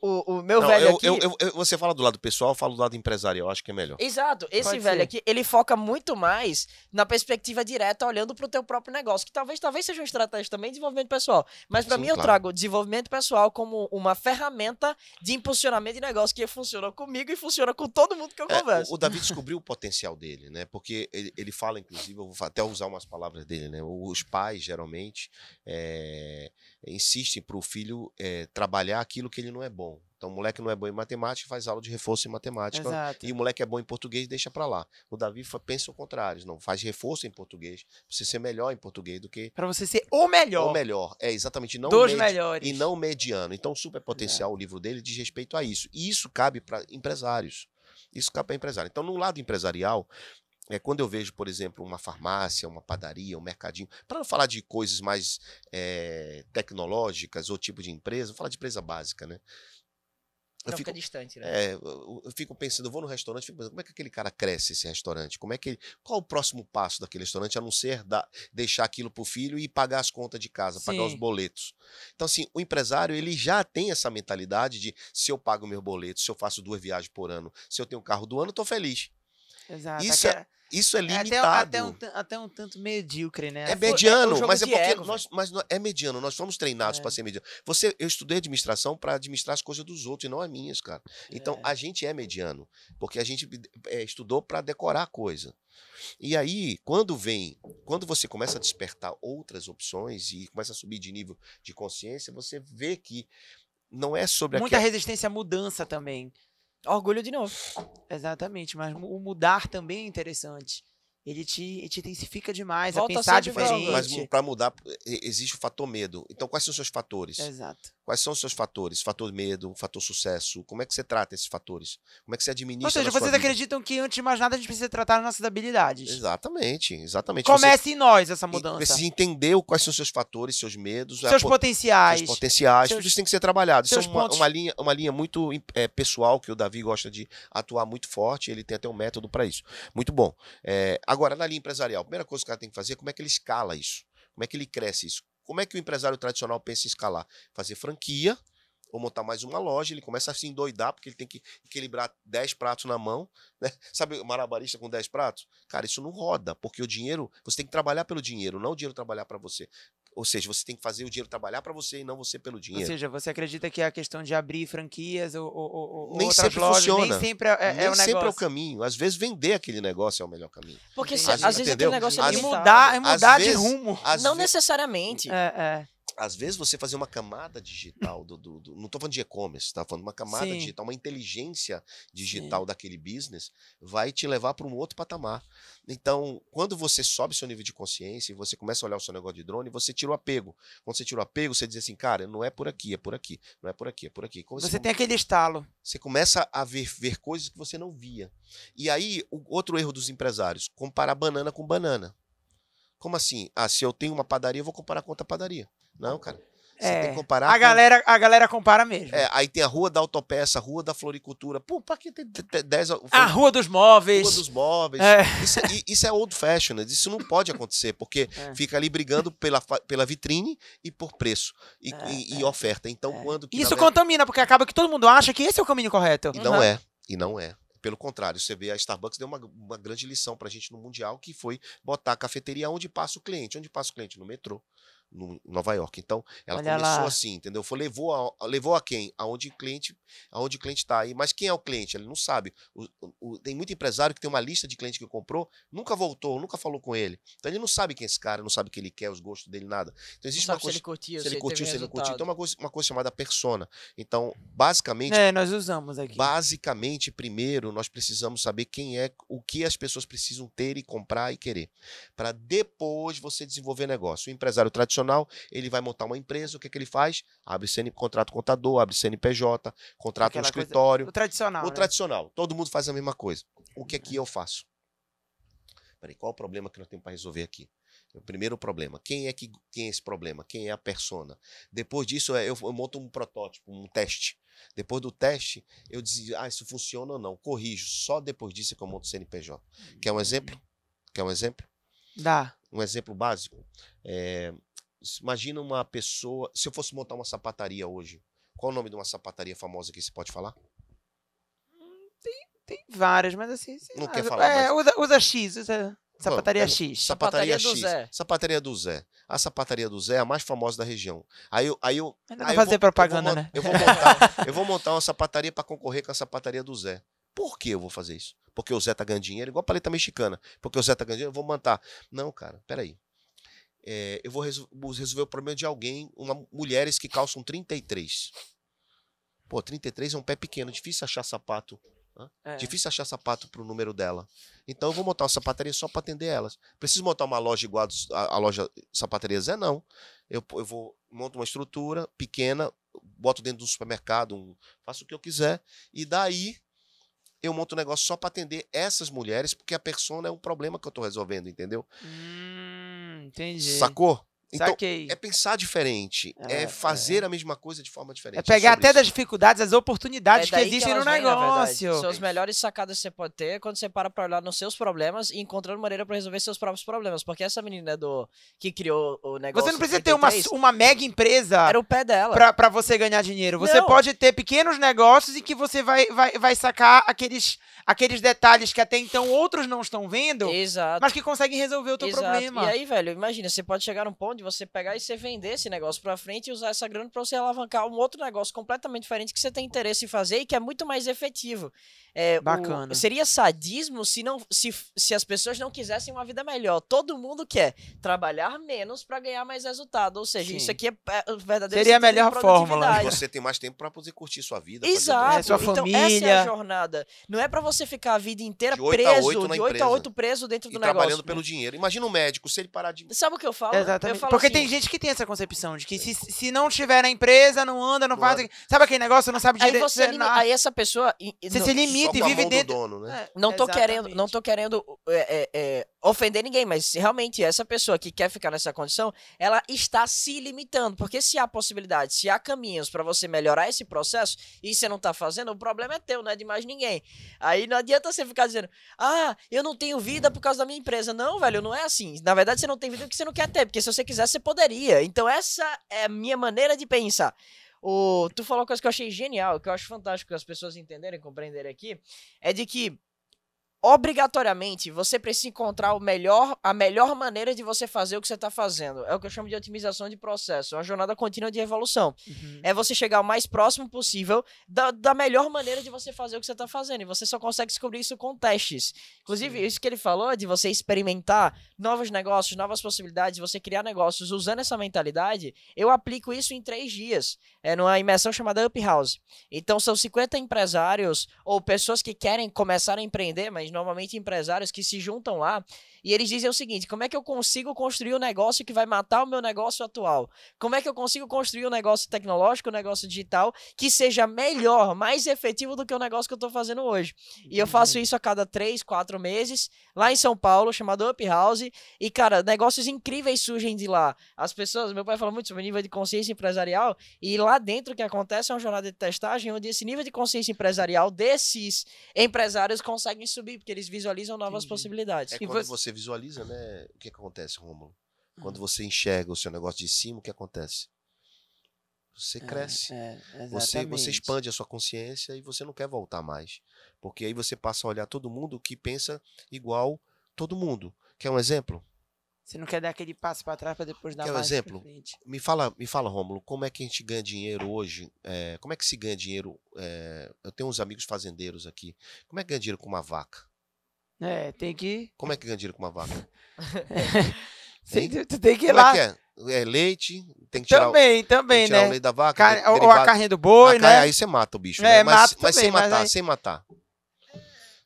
O meu Não, velho aqui... você fala do lado pessoal, eu falo do lado empresarial, eu acho que é melhor. Exato, esse Pode velho ser. aqui, ele foca muito mais na perspectiva direta, olhando pro teu próprio negócio, que talvez seja uma estratégia também de desenvolvimento pessoal, mas pra Sim, mim eu claro. trago o desenvolvimento pessoal como uma ferramenta de impulsionamento de negócio que funciona comigo e funciona com todo mundo que eu converso. O Davi descobriu o potencial dele, né? Porque ele fala, inclusive, eu vou até usar umas palavras dele, né? Os pais, geralmente, insistem para o filho trabalhar aquilo que ele não é bom. Então, o moleque não é bom em matemática, faz aula de reforço em matemática. Exato. E o moleque é bom em português, deixa para lá. O Davi pensa o contrário, não, faz reforço em português, pra você ser melhor em português do que Pra você ser o melhor. o melhor. É, exatamente. Não Dos melhores. E não o mediano. Então, o Super Potencial, o livro dele, diz respeito a isso. E isso cabe para empresários. Isso cabe para empresário. Então, no lado empresarial, quando eu vejo, por exemplo, uma farmácia, uma padaria, um mercadinho, para não falar de coisas mais tecnológicas ou tipo de empresa, vou falar de empresa básica, né? Não fica distante, né? Eu fico pensando, eu vou no restaurante, fico pensando, como é que aquele cara cresce, esse restaurante? Qual o próximo passo daquele restaurante, a não ser deixar aquilo pro filho e pagar as contas de casa, pagar os Sim. boletos? Então, assim, o empresário, ele já tem essa mentalidade de, se eu pago meus boletos, se eu faço 2 viagens por ano, se eu tenho um carro do ano, eu tô feliz. Exato. Isso é É limitado. até um tanto medíocre, né? É mediano, jogo mas é de porque ego, nós é mediano, nós fomos treinados para ser mediano. Eu estudei administração para administrar as coisas dos outros e não as minhas, cara. Então, a gente é mediano, porque a gente estudou para decorar a coisa. E aí, quando você começa a despertar outras opções e começa a subir de nível de consciência, você vê que não é sobre Muita resistência à mudança também. Orgulho de novo. Exatamente, mas o mudar também é interessante. Ele te intensifica demais Volta a pensar sempre pra diferente. Mas para mudar, existe o fator medo. Então, quais são os seus fatores? Exato. Quais são os seus fatores? Fator medo, fator sucesso. Como é que você trata esses fatores? Como é que você administra Ou seja, na sua vocês vida? acreditam que, antes de mais nada, a gente precisa tratar as nossas habilidades. Exatamente. Comece em nós essa Você mudança. precisa entender quais são os seus fatores, seus medos, Seus potenciais. seus potenciais. seus- Tudo isso tem que ser trabalhado. Isso é seus pontos. uma linha muito pessoal que o Davi gosta de atuar muito forte. Ele tem até um método para isso. Muito bom. Agora, na linha empresarial, a primeira coisa que o cara tem que fazer é como é que ele escala isso. Como é que ele cresce isso. Como é que o empresário tradicional pensa em escalar? Fazer franquia ou montar mais uma loja, ele começa a se endoidar porque ele tem que equilibrar 10 pratos na mão, né? Sabe o malabarista com 10 pratos? Cara, isso não roda, porque o dinheiro, você tem que trabalhar pelo dinheiro, não o dinheiro trabalhar para você. Ou seja, você tem que fazer o dinheiro trabalhar para você e não você pelo Ou dinheiro. seja, você acredita que a questão de abrir franquias ou Nem outras sempre lojas, funciona. nem sempre é Nem o sempre é o negócio. caminho. Às vezes vender aquele negócio é o melhor caminho. Porque Entendi. às vezes Entendeu? aquele negócio é Às- E limitado. mudar de vezes- rumo. Não necessariamente. Às vezes você fazer uma camada digital não estou falando de e-commerce, tá falando de uma camada Sim. digital, uma inteligência digital daquele business vai te levar para um outro patamar. Então, quando você sobe seu nível de consciência e você começa a olhar o seu negócio de drone, você tira o apego. Quando você tira o apego, você diz assim, cara, não é por aqui, é por aqui, não é por aqui, é por aqui. Quando Você tem aquele estalo. você começa a ver coisas que você não via. E aí, o outro erro dos empresários, comparar banana com banana. Como assim? Se eu tenho uma padaria, eu vou comparar com outra padaria. Não, cara. Você tem que comparar A galera compara mesmo. aí tem a Rua da Autopeça, a Rua da Floricultura. Pô, pra que tem 10... A Rua dos Móveis. Rua dos Móveis. É. Isso é old fashion, isso não pode acontecer, porque fica ali brigando pela vitrine e por preço e oferta. Então, quando... que, Isso na verdade, contamina, porque acaba que todo mundo acha que esse é o caminho correto. E não é. Pelo contrário, você vê, a Starbucks deu uma grande lição pra gente no Mundial, que foi botar a cafeteria onde passa o cliente. Onde passa o cliente? No metrô. Em Nova York. Então, ela Olha começou lá. assim, entendeu? Levou a quem? Aonde o cliente está aí. Mas quem é o cliente? Ele não sabe. Tem muito empresário que tem uma lista de cliente que comprou, nunca voltou, nunca falou com ele. Então, ele não sabe quem é esse cara, não sabe o que ele quer, os gostos dele, nada. Então, existe uma coisa. Se ele curtiu, Se ele curtiu, teve se ele não curtiu. resultado. Então, uma coisa chamada persona. Então, basicamente, Nós usamos aqui. Basicamente, primeiro, nós precisamos saber quem é, o que as pessoas precisam ter e comprar e querer, para depois você desenvolver negócio. O empresário tradicional, ele vai montar uma empresa, o que é que ele faz? Abre contrato contador, abre CNPJ, contrata um Aquela coisa- escritório. O tradicional. O né? tradicional, todo mundo faz a mesma coisa. O que é que eu faço? Peraí, qual é o problema que nós temos para resolver aqui? O primeiro problema, quem é esse problema? Quem é a persona? Depois disso, eu monto um protótipo, um teste. Depois do teste, eu dizia, isso funciona ou não. Corrijo. Só depois disso é que eu monto o CNPJ. Quer um exemplo? Quer um exemplo? Dá. Um exemplo básico. Imagina uma pessoa... Se eu fosse montar uma sapataria hoje, qual o nome de uma sapataria famosa que você pode falar? Tem várias, mas assim... Não quer falar, Usa X, usa sapataria X. Sapataria do X. Zé. Sapataria do Zé. A sapataria do Zé é a mais famosa da região. Ainda não fazer propaganda, né? Eu vou montar uma sapataria para concorrer com a sapataria do Zé. Por que eu vou fazer isso? Porque o Zé tá ganhando dinheiro, igual a paleta mexicana. Porque o Zé tá ganhando dinheiro, eu vou montar. Não, cara, peraí. Eu vou resolver o problema de alguém, mulheres que calçam 33. Pô, 33 é um pé pequeno, difícil achar sapato. Difícil achar sapato pro número dela. Então eu vou montar uma sapataria só para atender elas. Preciso montar uma loja igual a loja Sapataria Zé? Não. Eu monto uma estrutura pequena, boto dentro de um supermercado, faço o que eu quiser, e daí eu monto um negócio só para atender essas mulheres, porque a persona é um problema que eu tô resolvendo, entendeu? Entendi. Sacou? Então, Saquei. é pensar diferente, é fazer a mesma coisa de forma diferente. É pegar sobre até isso. das dificuldades, as oportunidades que daí existem no elas vêm, na verdade. negócio. São as melhores sacadas que você pode ter quando você para olhar nos seus problemas e encontrando maneira para resolver seus próprios problemas. Porque essa menina que criou o negócio... Você não precisa 33, ter uma mega empresa Era o pé dela. pra você ganhar dinheiro. Você Não. pode ter pequenos negócios em que você vai sacar aqueles detalhes que até então outros não estão vendo, Exato. mas que conseguem resolver o teu Exato. problema. E aí, velho, imagina, você pode chegar num ponto de você pegar e você vender esse negócio pra frente e usar essa grana pra você alavancar um outro negócio completamente diferente que você tem interesse em fazer e que é muito mais efetivo. Bacana. Seria sadismo se as pessoas não quisessem uma vida melhor. Todo mundo quer trabalhar menos pra ganhar mais resultado. Ou seja, Sim. isso aqui é o verdadeiro Seria a sentido de melhor fórmula. produtividade. Você tem mais tempo para poder curtir sua vida. Exato. Sua Então, essa é família. a jornada. Não é pra você ficar a vida inteira De 8 a 8 preso, na de 8 a empresa. 8 preso dentro E do trabalhando negócio. pelo dinheiro. Imagina um médico, se ele parar de... Sabe o que eu falo? Exatamente. Eu falo Porque assim, tem gente que tem essa concepção de que se não estiver na empresa, não anda, não faz. Sabe aquele negócio, não sabe Aí direito. aí essa pessoa Você se limita Só e com a vive mão do dentro. dono, né? não tô Exatamente. querendo ofender ninguém, mas se realmente essa pessoa que quer ficar nessa condição, ela está se limitando, porque se há possibilidade, se há caminhos pra você melhorar esse processo e você não tá fazendo, o problema é teu, não é de mais ninguém. Aí não adianta você ficar dizendo, eu não tenho vida por causa da minha empresa. Não, velho, não é assim. Na verdade, você não tem vida porque você não quer ter, porque se você quisesse, você poderia. Então essa é a minha maneira de pensar. Tu falou uma coisa que eu achei genial, que eu acho fantástico as pessoas entenderem, compreenderem aqui, é de que obrigatoriamente você precisa encontrar a melhor maneira de você fazer o que você está fazendo. É o que eu chamo de otimização de processo, uma jornada contínua de evolução. É você chegar o mais próximo possível da melhor maneira de você fazer o que você está fazendo. E você só consegue descobrir isso com testes. Inclusive, isso que ele falou de você experimentar novos negócios, novas possibilidades, você criar negócios usando essa mentalidade, eu aplico isso em 3 dias. Numa imersão chamada Up House. Então, são 50 empresários ou pessoas que querem começar a empreender, mas normalmente empresários que se juntam lá e eles dizem o seguinte: como é que eu consigo construir um negócio que vai matar o meu negócio atual? Como é que eu consigo construir um negócio tecnológico, um negócio digital que seja melhor, mais efetivo do que o negócio que eu tô fazendo hoje? E eu faço isso a cada 3, 4 meses lá em São Paulo, chamado Up House, e cara, negócios incríveis surgem de lá. As pessoas, meu pai fala muito sobre o nível de consciência empresarial e lá dentro o que acontece é uma jornada de testagem onde esse nível de consciência empresarial desses empresários conseguem subir, porque eles visualizam novas possibilidades. É quando você visualiza, né? O que acontece, Rômulo? Quando você enxerga o seu negócio de cima, o que acontece? Você cresce. Você Exatamente. expande a sua consciência e você não quer voltar mais. Porque aí você passa a olhar todo mundo que pensa igual todo mundo. Quer um exemplo? Você não quer dar aquele passo para trás para depois dar Quer um mais exemplo? pra frente. Me fala, Rômulo, como é que a gente ganha dinheiro hoje? Como é que se ganha dinheiro? Eu tenho uns amigos fazendeiros aqui. Como é que ganha dinheiro com uma vaca? Tem que... Como é que ganha dinheiro com uma vaca? Tu tem que ir Como lá. é que é? É leite, tem que tirar, Também, tem que tirar o né? leite da vaca, Ou a derivado. carne do boi, né? Aí você mata o bicho, É, né? mata Mas sem também, mas matar, aí- sem matar.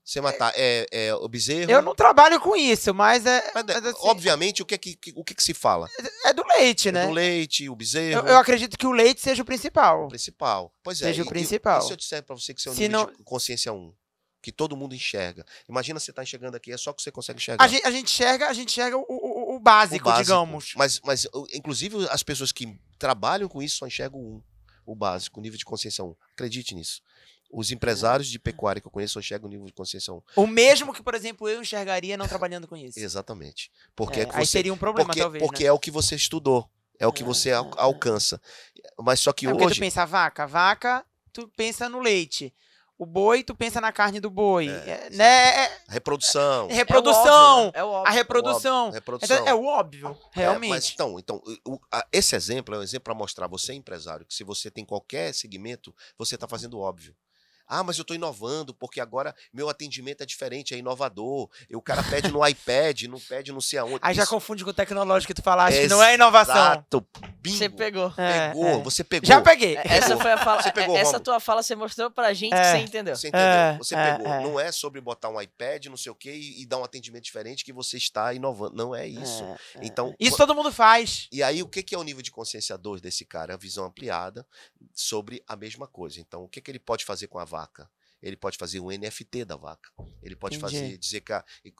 Sem matar. É o bezerro. Eu não trabalho com isso, mas Mas, mas, assim, obviamente, o que se fala? é do leite, É né? do leite, o bezerro. Eu acredito que o leite seja o principal. Principal. Pois é. Seja o E principal. se eu disser pra você que você é um Se nível não- de consciência 1, que todo mundo enxerga. Imagina você tá enxergando aqui, é só que você consegue enxergar. A gente enxerga o básico, digamos. Mas, inclusive, as pessoas que trabalham com isso só enxergam o básico, o nível de consciência 1. Acredite nisso. Os empresários de pecuária que eu conheço só enxergam o nível de consciência 1. O mesmo que, por exemplo, eu enxergaria não trabalhando com isso. Exatamente. Porque Aí seria um problema, talvez, porque né? é o que você estudou. É o que você alcança. Mas só que Porque tu hoje. pensa a vaca, tu pensa no leite. O boi, tu pensa na carne do boi. Né? Reprodução. Reprodução. É o óbvio, A reprodução. Reprodução. É o óbvio, realmente. Mas então esse exemplo é um exemplo para mostrar você, empresário, que se você tem qualquer segmento, você está fazendo o óbvio. Ah, mas eu estou inovando, porque agora meu atendimento é diferente, é inovador. O cara pede no iPad, não pede não sei aonde. Aí já Isso- confunde com o tecnológico que tu falaste, que não é inovação. Exato. Bingo. Você pegou. Pegou, você pegou. Já peguei. Essa foi a fala. Você pegou, essa Rômulo. tua fala você mostrou pra gente que É. você entendeu. Você entendeu? Você É, pegou. é. Não é sobre botar um iPad, não sei o quê, e dar um atendimento diferente que você está inovando. Não é isso. Então, Isso todo mundo faz. e aí, o que é o nível de consciência 2 desse cara? É a visão ampliada sobre a mesma coisa. Então, o que ele pode fazer com a vaca? Ele pode fazer um NFT da vaca. Ele pode Entendi.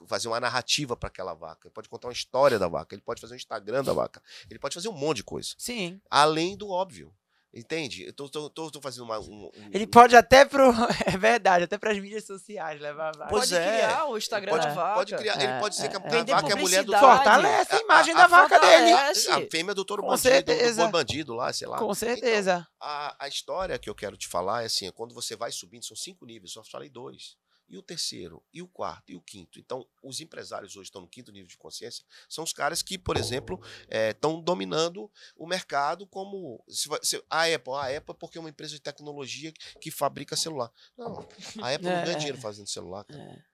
fazer uma narrativa para aquela vaca. Ele pode contar uma história da vaca. Ele pode fazer um Instagram da vaca. Ele pode fazer um monte de coisa. Sim. Além do óbvio. Entende? Eu tô fazendo Ele pode até pro. É verdade, até pras mídias sociais levar a vaca. Pois Pode é. criar o Instagram Pode- da vaca. Pode criar. Ele pode dizer que a Vender vaca é a mulher do publicidade. Fortalece a imagem da vaca dele. fortalece. A fêmea do touro Com bandido, do certeza. boi bandido lá, sei lá. Com certeza. A história que eu quero te falar é assim, quando você vai subindo, são 5 níveis, só falei 2. E o terceiro, e o quarto, e o quinto. Então, os empresários hoje estão no quinto nível de consciência, são os caras que, por exemplo, estão dominando o mercado como a Apple porque é uma empresa de tecnologia que fabrica celular. Não, a Apple não ganha dinheiro fazendo celular, cara.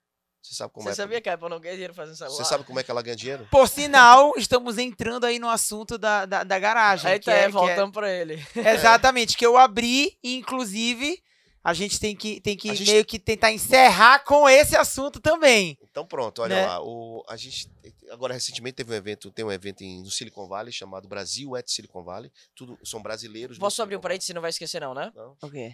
Você sabe como Você é? sabia que a Apple não ganha dinheiro fazendo celular? Você sabe como é que ela ganha dinheiro? Por sinal, estamos entrando aí no assunto da garagem. Aí que tá, é- voltamos pra ele. Exatamente, que eu abri e, inclusive, a gente tem que A gente- meio que tentar encerrar com esse assunto também. Então pronto, olha Né? lá. A gente agora recentemente tem um evento no Silicon Valley chamado Brasil at Silicon Valley. Tudo são brasileiros. Posso abrir um parênteses, você não vai esquecer não, né? Não. Ok.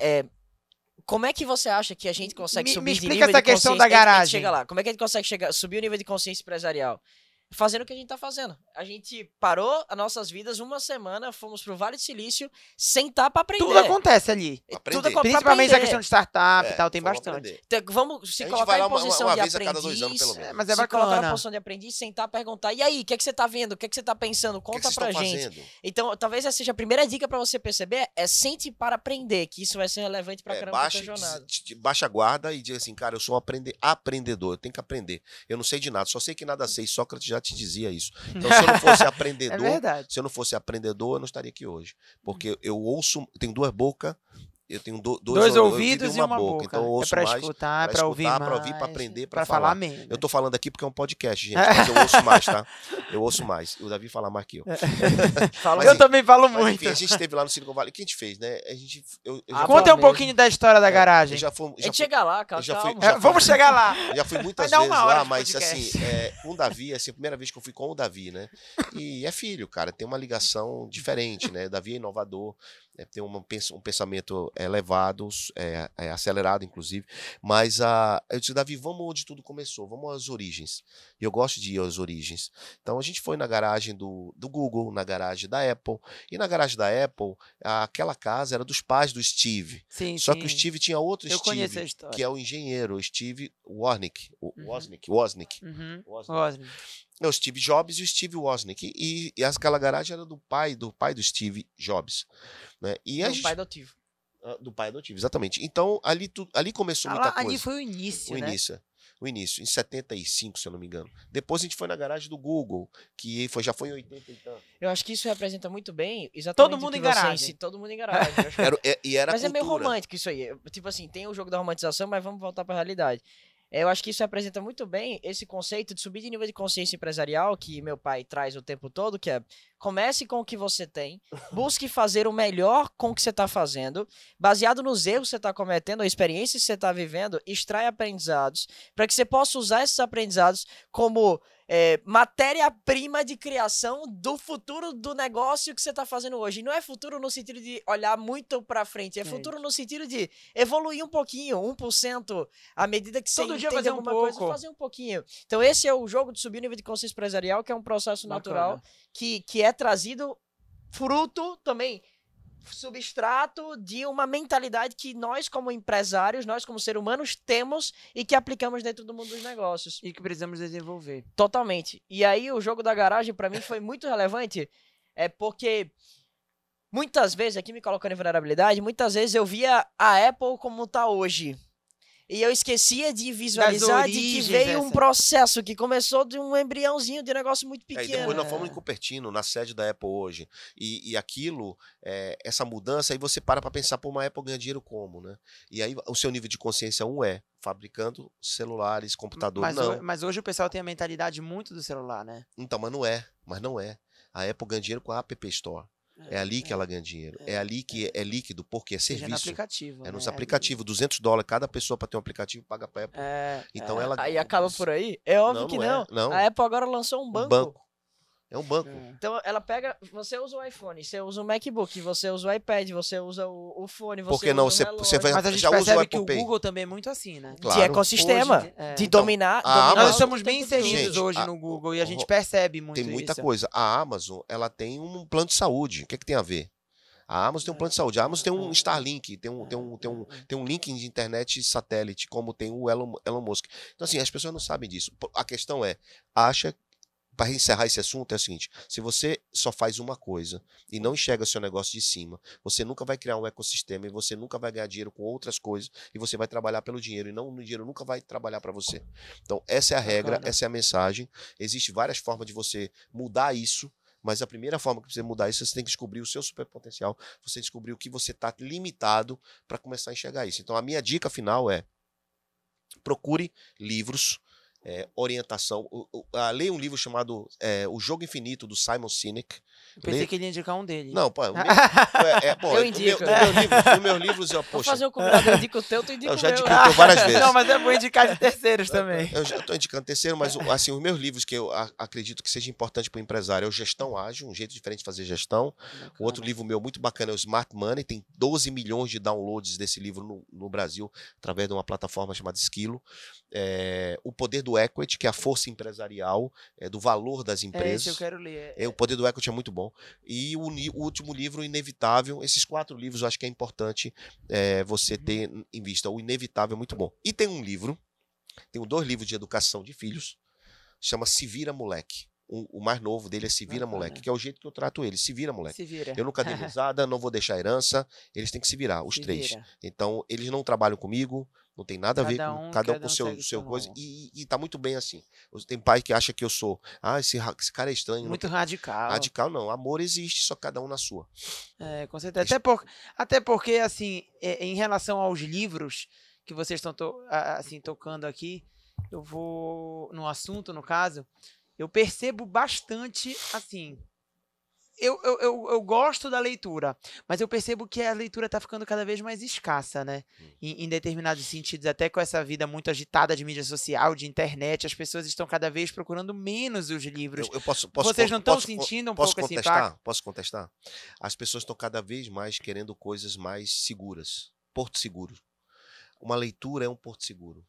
Como é que você acha que a gente consegue Me subir de explica nível essa de questão consciência? da A gente garagem. chega lá. Como é que a gente consegue subir o nível de consciência empresarial? Fazendo o que a gente tá fazendo. A gente parou as nossas vidas uma semana, fomos pro Vale do Silício, sentar pra aprender. Tudo acontece ali. Aprender. Tudo pra Principalmente a aprender. questão de startup e tal, tem vamos bastante. aprender. Então, vamos A se gente colocar vai lá em posição uma de vez a aprendiz. cada 2 anos, pelo menos. Mas é se colocar na bacana. posição de aprendiz, sentar, perguntar. E aí, o que é que você tá vendo? O que é que você tá pensando? O que Conta vocês pra estão gente. fazendo? Então, talvez essa seja a primeira dica pra você perceber, é sente para aprender, que isso vai ser relevante pra caramba pra tua jornada. Baixa a guarda e diz assim, cara, eu sou um aprendedor, eu tenho que aprender. Eu não sei de nada, só sei que nada sei. Sócrates já te dizia isso. Então, se eu não fosse É aprendedor, verdade. se eu não fosse aprendedor, eu não estaria aqui hoje. Porque eu ouço, tenho 2 bocas, eu tenho Dois ouvidos e uma boca. Então eu ouço é pra mais, escutar, pra pra ouvir escutar, mais. pra ouvir, pra aprender, pra pra falar falar. menos. Eu tô falando aqui porque é um podcast, gente, mas eu ouço mais, tá? Eu ouço mais. O Davi fala mais que eu. Fala Mas Eu enfim, também falo Mas muito. enfim, a gente esteve lá no Silicon Valley. O que a gente fez, né? Eu já Conta Bom um pouquinho da história da garagem. eu já fui, A gente chega lá, cara, eu já fui- calma. já Vamos chegar lá. já fui muitas Vai dar vezes uma hora lá, de mas podcast. assim, com o Davi, assim, a primeira vez que eu fui com o Davi, né? E é filho, cara, tem uma ligação diferente, né? O Davi é inovador, tem um pensamento elevado, acelerado, inclusive. Mas eu disse, Davi, vamos onde tudo começou, vamos às origens. E eu gosto de ir às origens. Então a gente foi na garagem do Google, na garagem da Apple. E na garagem da Apple, aquela casa era dos pais do Steve. Sim, Só sim. que o Steve tinha outro Eu conheço a Steve, história. que é o engenheiro, o Steve Wozniak. Wozniak. Uhum. Wozniak. É o Steve Jobs e o Steve Wozniak. E aquela garagem era do pai do Steve Jobs. Né? E Do pai adotivo. do pai adotivo, exatamente. Então, ali começou muita coisa. Ali foi o início, né? O início, em 75, se eu não me engano. Depois a gente foi na garagem do Google, que já foi em 80 e tanto. Eu acho que isso representa muito bem exatamente Todo mundo o que em você garagem. todo mundo em garagem. Eu acho que- Era Mas é meio cultura. romântico isso aí. Tipo assim, tem o jogo da romantização, mas vamos voltar pra realidade. Eu acho que isso representa muito bem esse conceito de subir de nível de consciência empresarial que meu pai traz o tempo todo, que é comece com o que você tem, busque fazer o melhor com o que você está fazendo, baseado nos erros que você está cometendo, a experiência que você está vivendo, extrai aprendizados, para que você possa usar esses aprendizados como matéria-prima de criação do futuro do negócio que você está fazendo hoje. E não é futuro no sentido de olhar muito para frente, é futuro no sentido de evoluir um pouquinho, 1%, à medida que você Todo dia entende fazer um alguma coisa, pouco. fazer um pouquinho. Então esse é o jogo de subir o nível de consciência empresarial, que é um processo natural que é trazido fruto também, substrato de uma mentalidade que nós como empresários, nós como seres humanos temos e que aplicamos dentro do mundo dos negócios. E que precisamos desenvolver. Totalmente. E aí o jogo da garagem pra mim foi muito relevante, porque muitas vezes, aqui me colocando em vulnerabilidade, muitas vezes eu via a Apple como tá hoje. E eu esquecia de visualizar de que origens veio um dessa. processo que começou de um embriãozinho de um negócio muito E pequeno. depois nós fomos em Cupertino, na sede da Apple hoje. E aquilo, essa mudança, aí você para pensar, pô, uma Apple ganha dinheiro como, né? E aí o seu nível de consciência, fabricando celulares, computadores, Mas hoje o pessoal tem a mentalidade muito do celular, né? Então, mas não é. A Apple ganha dinheiro com a App Store. É ali que ela ganha dinheiro. É ali que é líquido, porque é Seja no serviço. aplicativo. É nos né? aplicativos, $200 cada pessoa para ter um aplicativo paga para Apple. Então ela Aí acaba por aí? É óbvio que não. Não. A Apple agora lançou um banco. É um banco. Então ela pega, você usa o iPhone, você usa o MacBook, você usa o iPad, você usa o fone, você Por que não? usa o Você vai, Mas a gente já usa o percebe que Apple o Pay. Google também é muito assim, né? Claro. de ecossistema, Hoje, de Então, dominar. a dominar Amazon- Nós estamos o bem tempo todo. inseridos Gente, hoje no Google e a gente percebe muito Tem muita isso. coisa. A Amazon, ela tem um plano de saúde. O que tem a ver? A Amazon tem um plano de saúde. A Amazon tem um Starlink, tem um link de internet satélite, como tem o Elon Musk. Então, assim, as pessoas não sabem disso. A questão para encerrar esse assunto, é o seguinte: se você só faz uma coisa e não enxerga seu negócio de cima, você nunca vai criar um ecossistema e você nunca vai ganhar dinheiro com outras coisas e você vai trabalhar pelo dinheiro e o dinheiro nunca vai trabalhar para você. Então, essa é a regra, essa é a mensagem. Existem várias formas de você mudar isso. Mas a primeira forma que você mudar isso, você tem que descobrir o seu superpotencial, você descobrir o que você está limitado para começar a enxergar isso. Então, a minha dica final é: procure livros, orientação. Leia um livro chamado O Jogo Infinito, do Simon Sinek. Eu pensei que ele ia indicar um dele. Não, pô, Eu indico. Nos meus livros, Vou poxa, fazer o combinado, eu indico o teu, tu indica eu o já meu. indiquei o teu várias vezes. Não, mas é bom indicar de terceiros também. Eu já estou indicando terceiro, mas assim, os meus livros que eu acredito que seja importante para o empresário é o Gestão Ágil, um jeito diferente de fazer gestão. O outro livro meu muito bacana é o Smart Money, tem 12 milhões de downloads desse livro no Brasil, através de uma plataforma chamada Esquilo. O Poder do Equity, que é a força empresarial, do valor das empresas. Esse eu quero ler. O Poder do Equity é muito bom. E o último livro, Inevitável. Esses 4 livros eu acho que é importante você ter em vista. O Inevitável é muito bom. E tem tenho 2 livros de educação de filhos, chama Se Vira Moleque. O mais novo dele é Se Vira Moleque, que é o jeito que eu trato ele. Se vira, moleque. Se vira. Eu nunca dei mesada, não vou deixar herança. Eles têm que se virar, os 3. Então, eles não trabalham comigo, não tem nada a ver com cada um com o seu coisa. E tá muito bem assim. Tem pai que acha que eu sou, esse cara é estranho. Muito radical. Radical não, amor existe, só cada um na sua. Com certeza. Até porque, assim, em relação aos livros que vocês estão assim, tocando aqui, eu vou no assunto, no caso, eu percebo bastante, assim, eu gosto da leitura, mas eu percebo que a leitura está ficando cada vez mais escassa, né? Em determinados sentidos, até com essa vida muito agitada de mídia social, de internet, as pessoas estão cada vez procurando menos os livros. Vocês não estão sentindo um pouco esse impacto? Posso contestar? As pessoas estão cada vez mais querendo coisas mais seguras. porto seguro. Uma leitura é um porto seguro.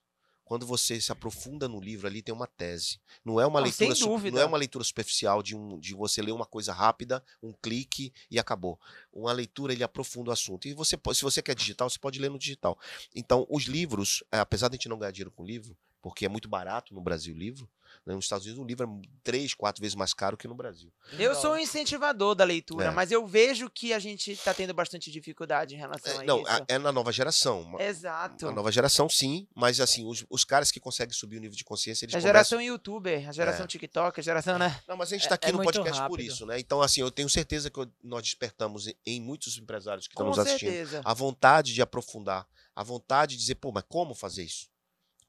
Quando você se aprofunda no livro, ali tem uma tese. Não é uma leitura, sem dúvida. não é uma leitura superficial de você ler uma coisa rápida, um clique e acabou. Uma leitura, ele aprofunda o assunto. E você pode, se você quer digital, você pode ler no digital. Então, os livros, apesar de a gente não ganhar dinheiro com livro, porque é muito barato no Brasil o livro, né? Nos Estados Unidos o livro é 3, 4 vezes mais caro que no Brasil. Eu sou um incentivador da leitura, É. mas eu vejo que a gente está tendo bastante dificuldade em relação a Não, isso. é na nova geração. Exato. A nova geração, sim, mas assim, os caras que conseguem subir o nível de consciência, eles A conversam. geração youtuber, a geração TikTok, a geração, né? Não, mas a gente está aqui É no muito podcast por rápido. isso, né? Então, assim, eu tenho certeza que nós despertamos em muitos empresários que estão Com nos assistindo certeza. a vontade de aprofundar, a vontade de dizer, pô, mas como fazer isso?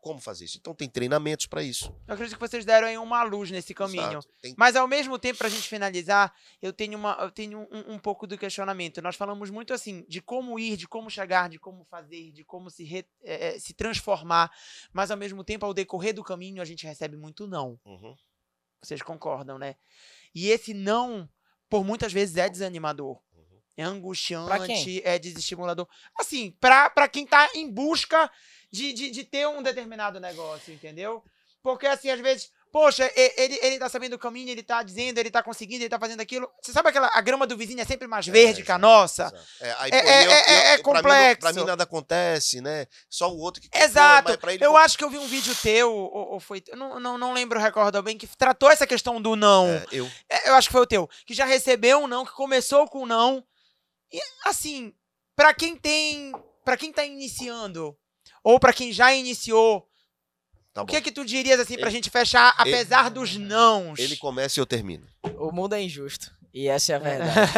Como fazer isso? Então tem treinamentos para isso. Eu acredito que vocês deram aí uma luz nesse caminho. Exato. Tem- Mas ao mesmo tempo, pra gente finalizar, eu tenho um pouco do questionamento. Nós falamos muito assim, de como ir, de como chegar, de como fazer, de como se transformar. Mas ao mesmo tempo, ao decorrer do caminho, a gente recebe muito não. Uhum. Vocês concordam, né? E esse não, por muitas vezes, é desanimador. É Pra angustiante, quem? é desestimulador. Assim, pra quem tá em busca de ter um determinado negócio, entendeu? Porque, assim, às vezes, poxa, ele tá sabendo o caminho, ele tá dizendo, ele tá conseguindo, ele tá fazendo aquilo. Você sabe a grama do vizinho é sempre mais verde que a nossa? Exato. Aí, É pra mim, complexo. pra mim nada acontece, né? Só o outro que... Exato. Mas pra ele, Eu acho que eu vi um vídeo teu, ou foi... Eu não lembro, recordo bem, que tratou essa questão do não. Eu acho que foi o teu. Que já recebeu um não, que começou com um não. E, assim, pra quem tá iniciando, ou pra quem já iniciou, Tá o bom. que que tu dirias, assim, pra gente fechar, apesar dos nãos? Ele começa e eu termino. O mundo é injusto. E essa é a verdade.